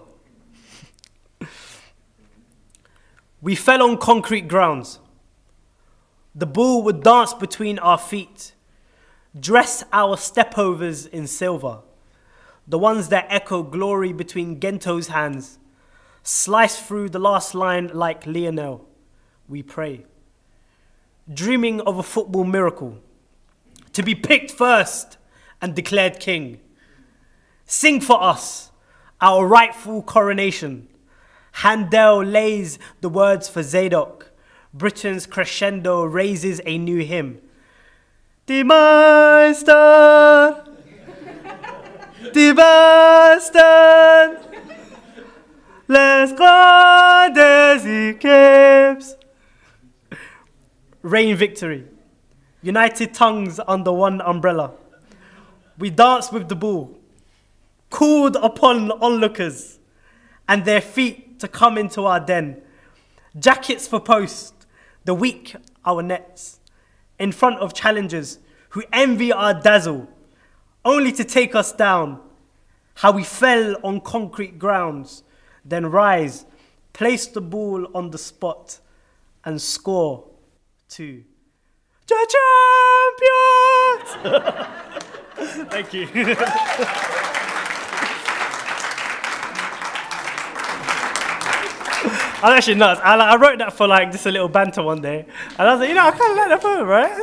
Speaker 13: We fell on concrete grounds. The ball would dance between our feet, dress our stepovers in silver, the ones that echo glory between Gento's hands, slice through the last line like Lionel, we pray. Dreaming of a football miracle, to be picked first and declared king. Sing for us our rightful coronation. Handel lays the words for Zadok. Britain's crescendo raises a new hymn. Die Meister, die Besten, les grandes équipes. Reign victory, united tongues under one umbrella. We dance with the ball, called upon onlookers and their feet to come into our den. Jackets for post, the weak our nets, in front of challengers who envy our dazzle, only to take us down. How we fell on concrete grounds, then rise, place the ball on the spot and score to the champions. Thank you. I'm actually nuts. I wrote that for just a little banter one day. And I was like, I kind of like that poem, right?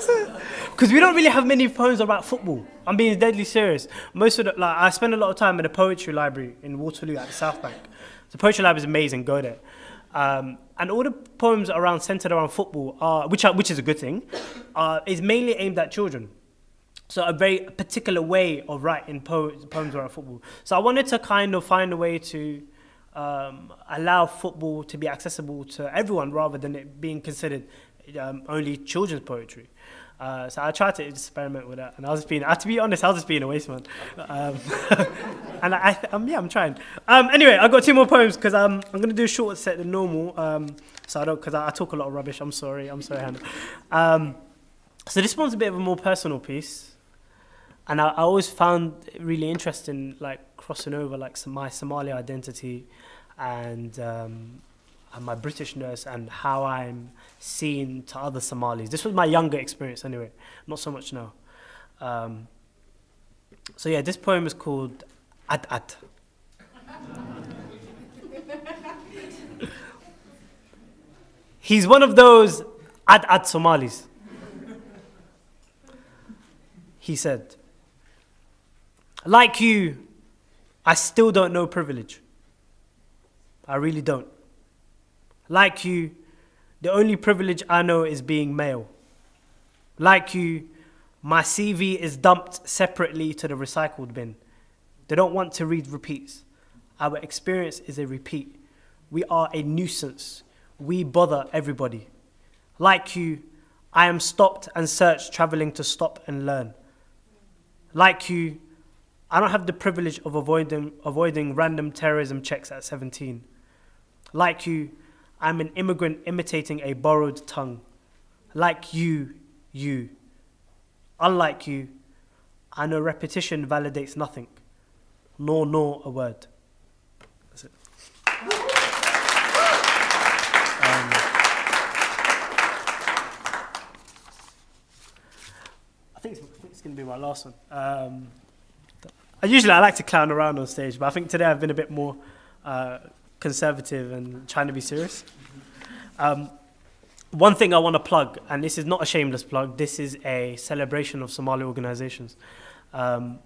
Speaker 13: Because we don't really have many poems about football. I'm being deadly serious. Most of I spend a lot of time in the poetry library in Waterloo at the South Bank. The poetry library is amazing, go there. And all the poems centered around football, which is a good thing, is mainly aimed at children. So a very particular way of writing poems around football. So I wanted to kind of find a way to allow football to be accessible to everyone rather than it being considered only children's poetry. So I tried to experiment with that, and to be honest, I was just being a waste man. And I'm trying. Anyway, I've got two more poems because I'm going to do a shorter set than normal. Because I talk a lot of rubbish. I'm sorry, Hannah. So this one's a bit of a more personal piece, and I always found it really interesting, crossing over my Somali identity and my Britishness and how I'm seen to other Somalis. This was my younger experience anyway, not so much now. So yeah, this poem is called At At. He's one of those At Somalis. He said, like you, I still don't know privilege. I really don't. Like you, the only privilege I know is being male. Like you, my CV is dumped separately to the recycled bin. They don't want to read repeats. Our experience is a repeat. We are a nuisance. We bother everybody. Like you, I am stopped and searched, traveling to stop and learn. Like you, I don't have the privilege of avoiding random terrorism checks at 17. Like you, I'm an immigrant imitating a borrowed tongue. Like you. Unlike you, I know repetition validates nothing, nor a word. That's it. I think it's going to be my last one. I like to clown around on stage, but I think today I've been a bit more conservative and trying to be serious. One thing I want to plug, and this is not a shameless plug, this is a celebration of Somali organizations. I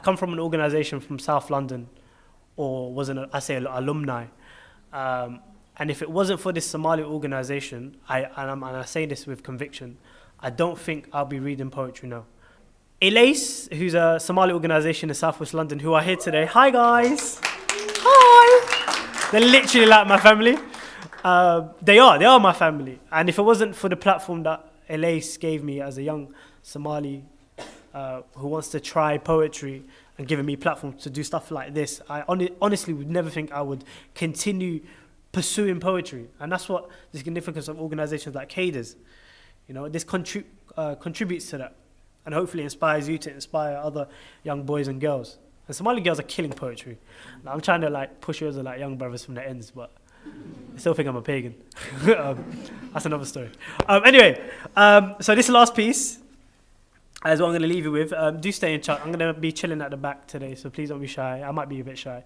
Speaker 13: come from an organization from South London, or was an alumni. And if it wasn't for this Somali organization, and I say this with conviction, I don't think I'll be reading poetry now. Elais, who's a Somali organization in Southwest London, who are here today. Hi guys. Hi. They're literally like my family. They are my family. And if it wasn't for the platform that Elais gave me as a young Somali who wants to try poetry and giving me platform to do stuff like this, I honestly would never think I would continue pursuing poetry. And that's what the significance of organizations like CADE is. You know, this contributes to that and hopefully inspires you to inspire other young boys and girls. And Somali girls are killing poetry. Now, I'm trying to like push you as like young brothers from the ends, but I still think I'm a pagan. That's another story. Anyway, so this last piece is what I'm going to leave you with. Do stay in chat. I'm going to be chilling at the back today, so please don't be shy. I might be a bit shy,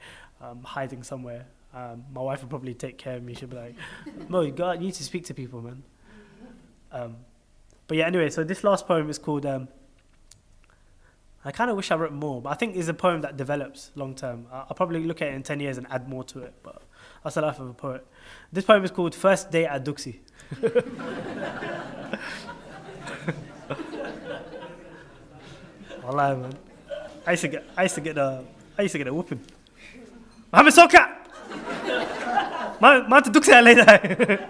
Speaker 13: hiding somewhere. My wife will probably take care of me. She'll be like, Mo, you need to speak to people, man. But yeah, anyway, so this last poem is called, I kind of wish I wrote more, but I think it's a poem that develops long term. I'll probably look at it in 10 years and add more to it, but that's the life of a poet. This poem is called First Day at Duxie. Wallahi, man. I used to get a whooping. Mohammed Soka! Man to Duxie later.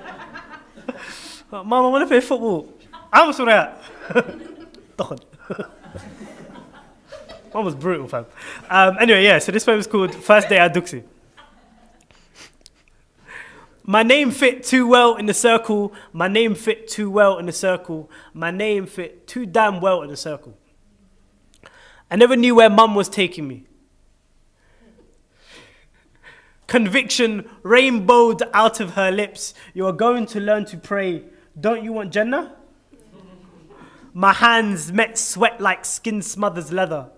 Speaker 13: Mama, I want to play football. I'm sorry. One was brutal, fam. Anyway, yeah, so this poem is called First Day at Duxie. My name fit too well in the circle. My name fit too well in the circle. My name fit too damn well in the circle. I never knew where mum was taking me. Conviction rainbowed out of her lips. You are going to learn to pray. Don't you want Jannah? My hands met sweat like skin smothers leather.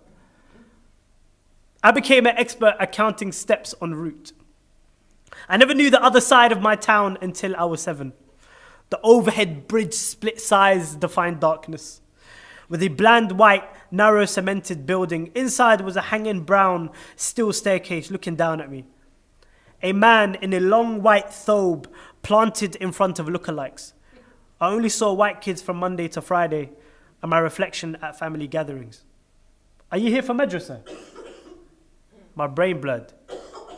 Speaker 13: I became an expert at counting steps en route. I never knew the other side of my town until I was 7. The overhead bridge split size defined darkness. With a bland white, narrow cemented building, inside was a hanging brown steel staircase looking down at me. A man in a long white thobe planted in front of lookalikes. I only saw white kids from Monday to Friday and my reflection at family gatherings. Are you here for madrasa? My brain blurred.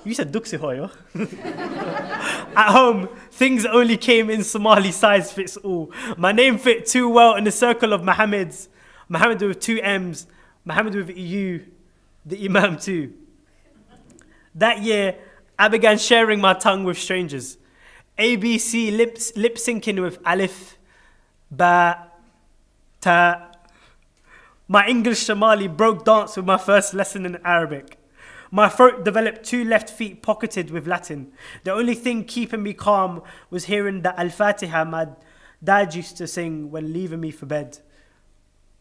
Speaker 13: You said Duxie hoyo. At home, things only came in Somali size fits all. My name fit too well in the circle of Mohammeds. Mohammed with 2 M's, Mohammed with EU, the Imam too. That year, I began sharing my tongue with strangers. ABC lip syncing with alif, ba, ta. My English Somali broke dance with my first lesson in Arabic. My throat developed 2 left feet pocketed with Latin. The only thing keeping me calm was hearing the Al-Fatiha my dad used to sing when leaving me for bed.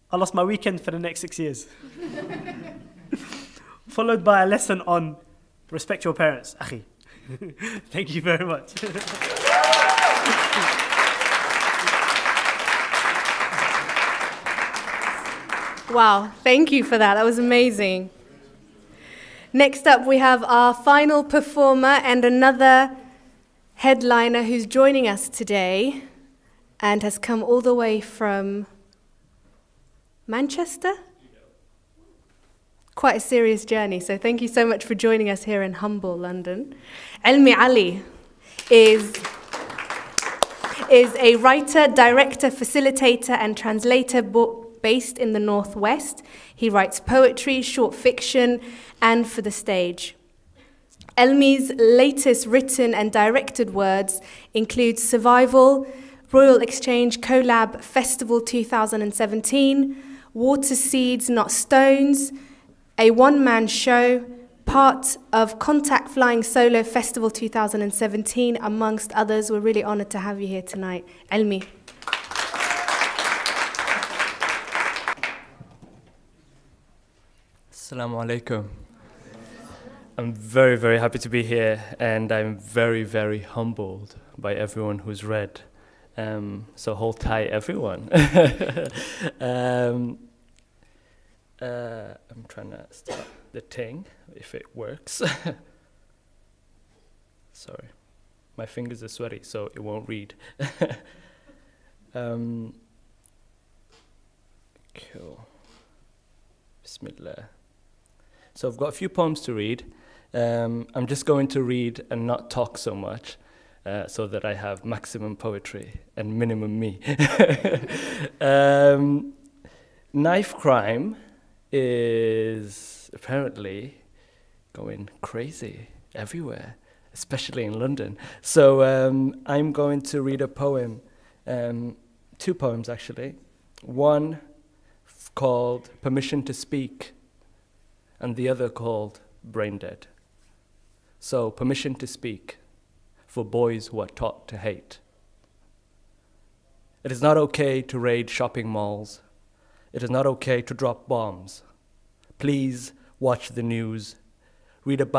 Speaker 13: I lost my weekend for the next 6 years. Followed by a lesson on respect your parents, akhi. Thank you very much.
Speaker 6: Wow, thank you for that. That was amazing. Next up, we have our final performer and another headliner who's joining us today and has come all the way from Manchester? Quite a serious journey, so thank you so much for joining us here in humble London. Elmi Ali is a writer, director, facilitator, and translator
Speaker 11: based in the Northwest. He writes poetry, short fiction, and for the stage. Elmi's latest written and directed words include Survival, Royal Exchange Collab Festival 2017, Water Seeds Not Stones, a one-man show, part of Contact Flying Solo Festival 2017, amongst others. We're really honored to have you here tonight. Elmi.
Speaker 4: Assalamu alaikum. I'm very, very happy to be here, and I'm very, very humbled by everyone who's read. So hold tight, everyone. I'm trying to start the thing, if it works. Sorry, my fingers are sweaty, so it won't read. Cool. Bismillah. So I've got a few poems to read. I'm just going to read and not talk so much, so that I have maximum poetry and minimum me. Knife crime is apparently going crazy everywhere, especially in London. So I'm going to read a poem, two poems actually. One called Permission to Speak, and the other called Brain Dead. So, permission to speak for boys who are taught to hate. It is not okay to raid shopping malls. It is not okay to drop bombs. Please watch the news. Read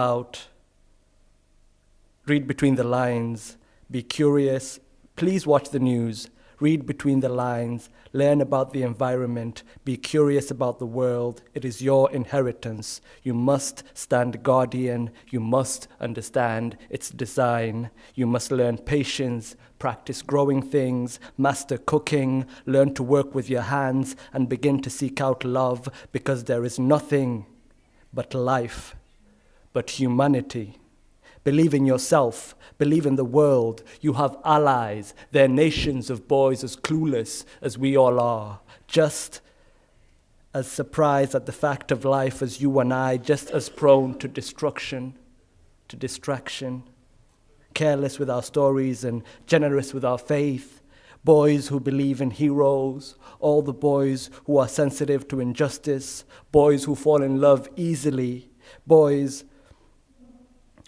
Speaker 4: between the lines. Be curious. Please watch the news. Read between the lines. Learn about the environment. Be curious about the world. It is your inheritance. You must stand guardian. You must understand its design. You must learn patience, practice growing things, master cooking, learn to work with your hands, and begin to seek out love, because there is nothing but life, but humanity. Believe in yourself. Believe in the world. You have allies. They're nations of boys as clueless as we all are. Just as surprised at the fact of life as you and I. Just as prone to destruction, to distraction. Careless with our stories and generous with our faith. Boys who believe in heroes. All the boys who are sensitive to injustice. Boys who fall in love easily. Boys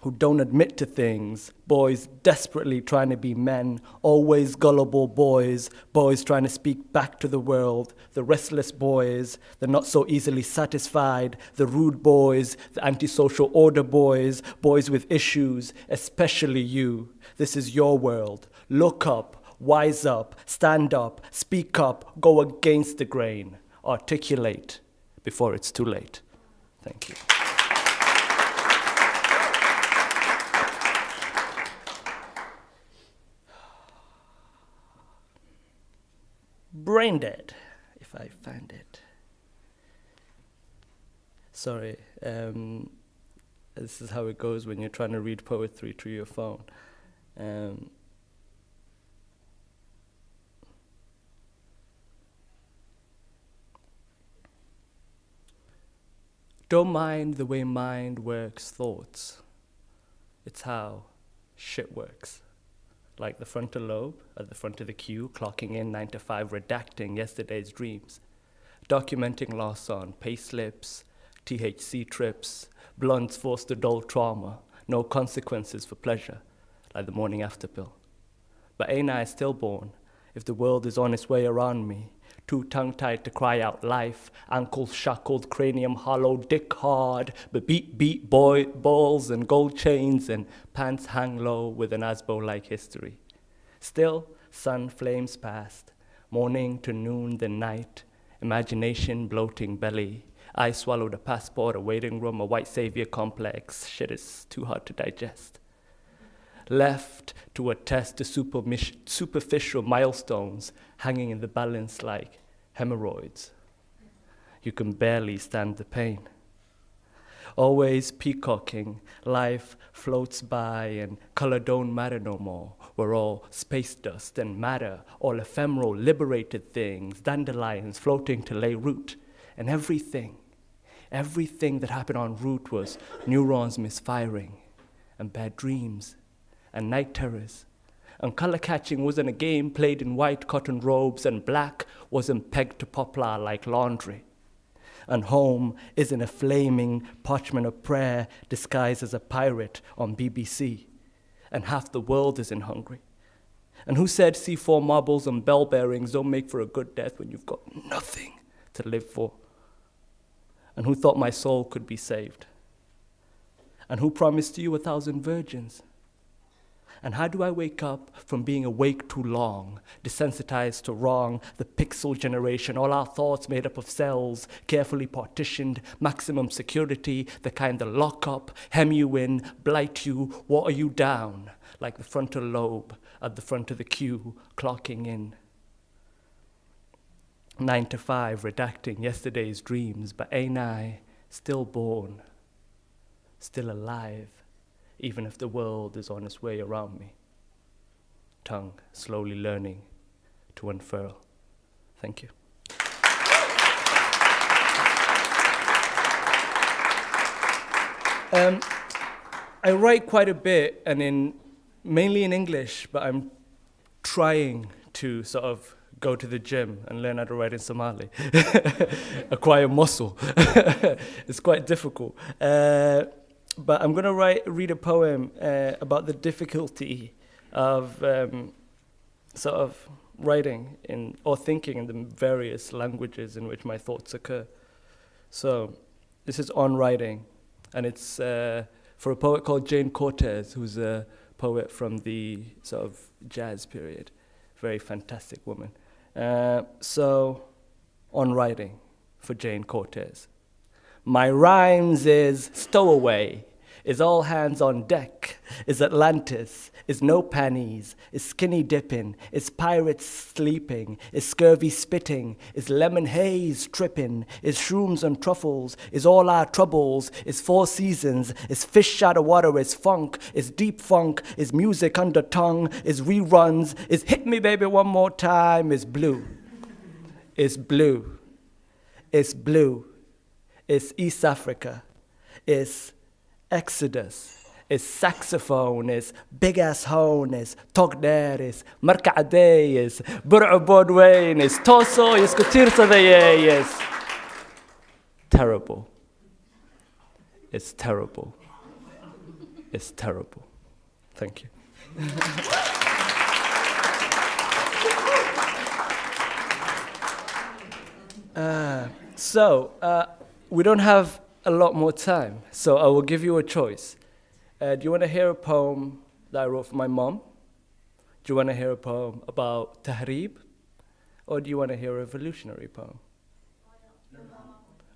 Speaker 4: who don't admit to things, boys desperately trying to be men, always gullible boys, boys trying to speak back to the world, the restless boys, the not so easily satisfied, the rude boys, the antisocial order boys, boys with issues, especially you. This is your world. Look up, wise up, stand up, speak up, go against the grain, articulate before it's too late. Thank you. Brain dead, if I find it. Sorry, this is how it goes when you're trying to read poetry through your phone. Don't mind the way mind works thoughts. It's how shit works. Like the frontal lobe at the front of the queue, clocking in 9 to 5, redacting yesterday's dreams, documenting loss on payslips, THC trips, blunts forced to dull trauma, no consequences for pleasure, like the morning after pill. But ain't I stillborn if the world is on its way around me, too tongue-tied to cry out life, ankles shackled, cranium hollow, dick hard, but beat balls and gold chains and pants hang low with an Asbo-like history. Still, sun flames past, morning to noon then night, imagination bloating belly. I swallowed a passport, a waiting room, a white savior complex. Shit is too hard to digest. Left to attest to superficial milestones hanging in the balance like hemorrhoids. You can barely stand the pain. always peacocking. Life floats by and color don't matter no more. We're all space dust and matter, all ephemeral, liberated things, dandelions floating to lay root. And everything that happened en route was neurons misfiring, and bad dreams, and night terrors. And color catching wasn't a game played in white cotton robes, and black wasn't pegged to poplar like laundry. And home isn't a flaming parchment of prayer disguised as a pirate on BBC. And half the world isn't hungry. And who said C4 marbles and bell bearings don't make for a good death when you've got nothing to live for? And who thought my soul could be saved? And who promised you 1,000 virgins? And how do I wake up from being awake too long, desensitized to wrong, the pixel generation, all our thoughts made up of cells, carefully partitioned, maximum security, the kind that lock up, hem you in, blight you, water you down, like the frontal lobe at the front of the queue, clocking in. 9 to 5, redacting yesterday's dreams, but ain't I still born, still alive, even if the world is on its way around me? Tongue slowly learning to unfurl. Thank you. I write quite a bit, and mainly in English, but I'm trying to sort of go to the gym and learn how to write in Somali, acquire muscle. It's quite difficult. But I'm going to read a poem about the difficulty of sort of writing or thinking in the various languages in which my thoughts occur. So this is on writing, and it's for a poet called Jane Cortez, who's a poet from the sort of jazz period. Very fantastic woman. So on writing for Jane Cortez. My rhymes is stowaway, is all hands on deck, is Atlantis, is no panties, is skinny dipping, is pirates sleeping, is scurvy spitting, is lemon haze tripping, is shrooms and truffles, is all our troubles, is four seasons, is fish out of water, is funk, is deep funk, is music under tongue, is reruns, is hit me baby one more time, is blue, is blue, is blue. It's East Africa, it's Exodus, it's saxophone, it's big-ass hone, it's togder, it's markacadey, it's bur'u bodweyn, it's toso, it's kutirsadeye, it's terrible. It's terrible. It's terrible. Thank you. We don't have a lot more time, so I will give you a choice. Do you want to hear a poem that I wrote for my mom? Do you want to hear a poem about Tahreeb? Or do you want to hear a revolutionary poem?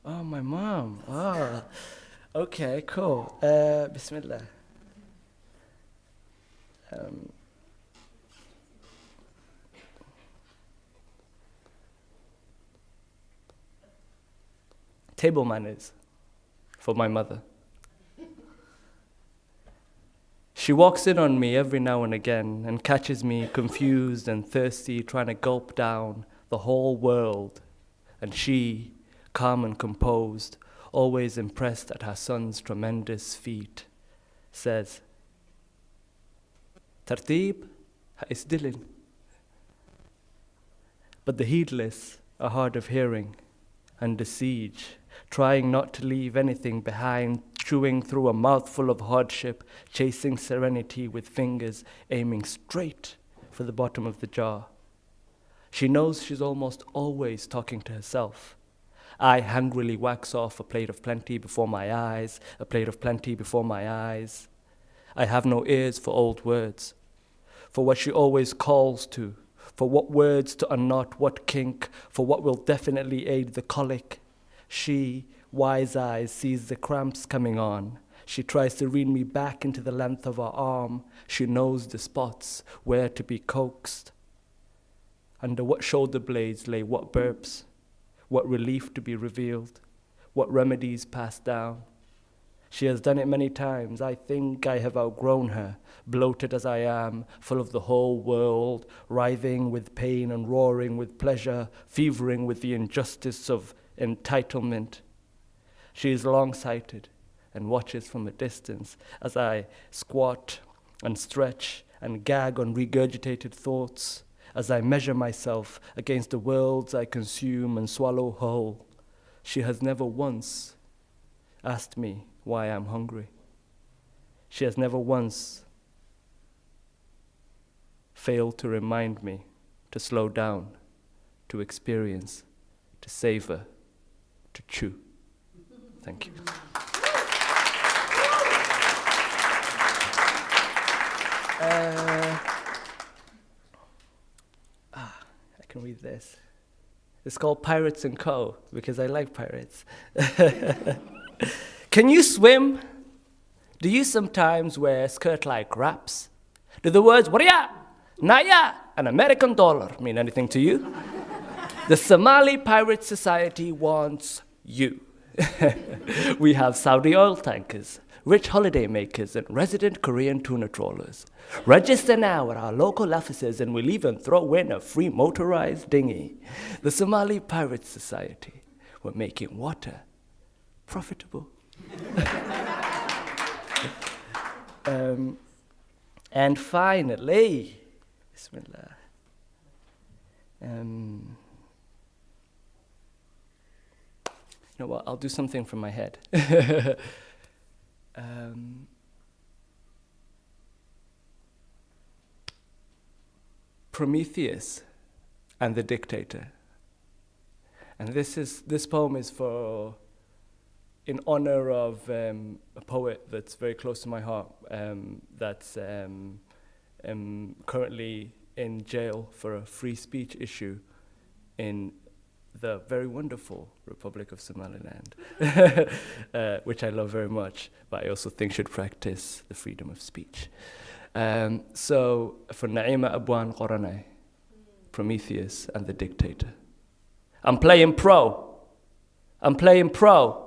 Speaker 4: Oh, my mom. Oh, okay, cool. Bismillah. Table manners for my mother. She walks in on me every now and again and catches me confused and thirsty, trying to gulp down the whole world. And she, calm and composed, always impressed at her son's tremendous feat, says, Tartib ha isdilin. But the heedless are hard of hearing, under siege, trying not to leave anything behind, chewing through a mouthful of hardship, chasing serenity with fingers aiming straight for the bottom of the jar. She knows she's almost always talking to herself. I hungrily wax off a plate of plenty before my eyes, a plate of plenty before my eyes. I have no ears for old words, for what she always calls to, for what words to unknot, what kink, for what will definitely aid the colic. She, wise eyes, sees the cramps coming on. She tries to rein me back into the length of her arm. She knows the spots where to be coaxed. Under what shoulder blades lay what burps, what relief to be revealed, what remedies passed down. She has done it many times. I think I have outgrown her, bloated as I am, full of the whole world, writhing with pain and roaring with pleasure, fevering with the injustice of entitlement. She is long-sighted and watches from a distance as I squat and stretch and gag on regurgitated thoughts, as I measure myself against the worlds I consume and swallow whole. She has never once asked me why I'm hungry. She has never once failed to remind me to slow down, to experience, to savor, to chew. Thank you. I can read this. It's called Pirates and Co. because I like pirates. Can you swim? Do you sometimes wear skirt-like wraps? Do the words "Waria," "Naya," and American dollar mean anything to you? The Somali Pirate Society wants you. We have Saudi oil tankers, rich holiday makers, and resident Korean tuna trawlers. Register now at our local offices and we'll even throw in a free motorized dinghy. The Somali Pirate Society. We're making water profitable. And finally, Bismillah. You know what? I'll do something from my head. Prometheus and the Dictator. And this poem is in honor of a poet that's very close to my heart, that's currently in jail for a free speech issue in the very wonderful Republic of Somaliland, which I love very much, but I also think should practice the freedom of speech. So for Naima Abwan Qoranay, Prometheus and the Dictator. I'm playing pro. I'm playing pro.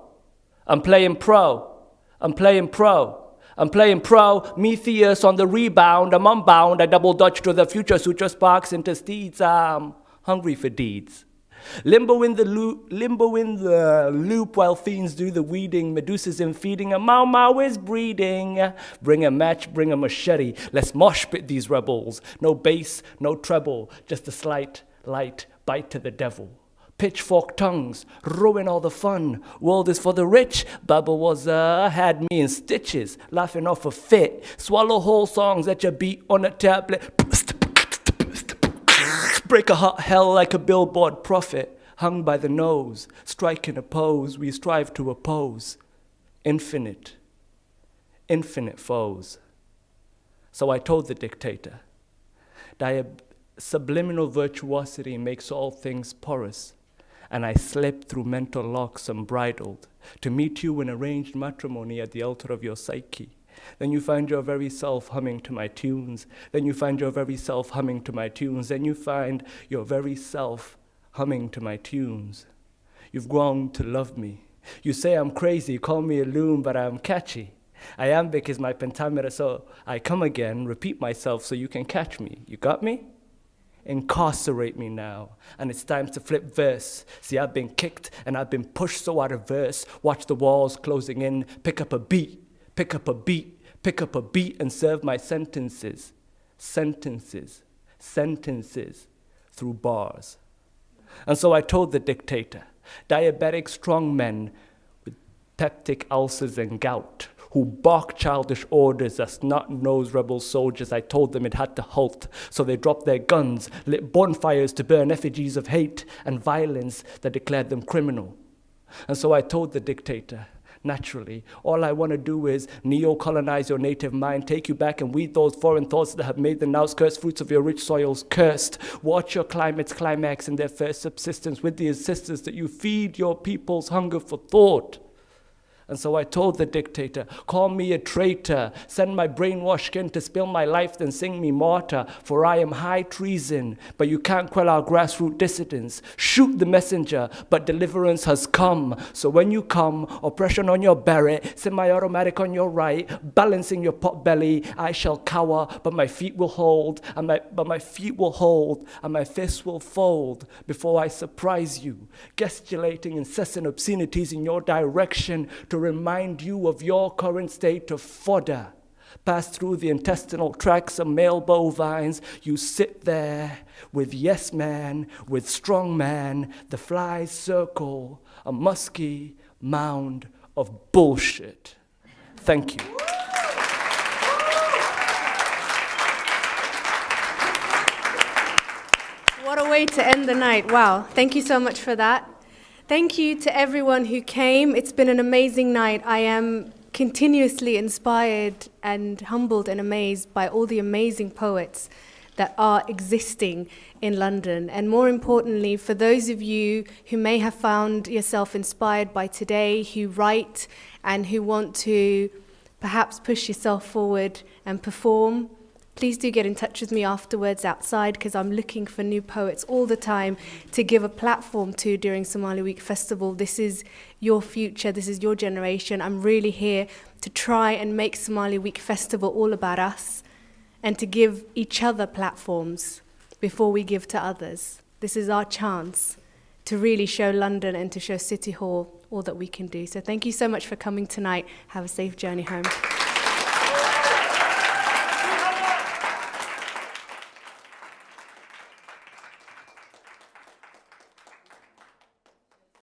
Speaker 4: I'm playing pro. I'm playing pro. I'm playing pro. Prometheus on the rebound. I'm unbound. I double dutch to the future. Suture sparks into steeds. I'm hungry for deeds. Limbo in the loop while fiends do the weeding. Medusa's in feeding, a Mau Mau is breeding. Bring a match, bring a machete. Let's mosh pit these rebels. No bass, no treble, just a slight, light bite to the devil. Pitchfork tongues, ruin all the fun. World is for the rich. Baba was had me in stitches, laughing off a fit. Swallow whole songs at your beat on a tablet. Break a hot hell like a billboard prophet, hung by the nose, striking a pose we strive to oppose. Infinite foes. So I told the Dictator, subliminal virtuosity makes all things porous, and I slipped through mental locks unbridled to meet you in arranged matrimony at the altar of your psyche. Then you find your very self humming to my tunes. Then you find your very self humming to my tunes. Then you find your very self humming to my tunes. You've grown to love me. You say I'm crazy, call me a loon, but I'm catchy. Iambic is my pentameter, so I come again, repeat myself so you can catch me. You got me? Incarcerate me now, and it's time to flip verse. See, I've been kicked and I've been pushed so out of verse. Watch the walls closing in, pick up a beat. Pick up a beat, pick up a beat and serve my sentences through bars. And so I told the Dictator, diabetic strong men with peptic ulcers and gout, who bark childish orders as snot-nosed rebel soldiers, I told them it had to halt. So they dropped their guns, lit bonfires to burn effigies of hate and violence that declared them criminal. And so I told the Dictator, naturally, all I want to do is neo-colonize your native mind, take you back and weed those foreign thoughts that have made the now-scarce fruits of your rich soils cursed. Watch your climates climax in their first subsistence with the insistence that you feed your people's hunger for thought. And so I told the dictator, call me a traitor, send my brainwashed kin to spill my life, then sing me martyr, for I am high treason, but you can't quell our grassroots dissidents. Shoot the messenger, but deliverance has come. So when you come, oppression on your beret, semi-automatic on your right, balancing your pot belly, I shall cower, but my feet will hold, and my fists will fold before I surprise you, gesticulating incessant obscenities in your direction to remind you of your current state of fodder. Pass through the intestinal tracts of male bovines, you sit there with yes man, with strong man, the flies circle, a musky mound of bullshit. Thank you.
Speaker 6: What a way to end the night. Wow. Thank you so much for that. Thank you to everyone who came. It's been an amazing night. I am continuously inspired and humbled and amazed by all the amazing poets that are existing in London. And more importantly, for those of you who may have found yourself inspired by today, who write and who want to perhaps push yourself forward and perform, please do get in touch with me afterwards outside, because I'm looking for new poets all the time to give a platform to during Somali Week Festival. This is your future, this is your generation. I'm really here to try and make Somali Week Festival all about us and to give each other platforms before we give to others. This is our chance to really show London and to show City Hall all that we can do. So thank you so much for coming tonight. Have a safe journey home.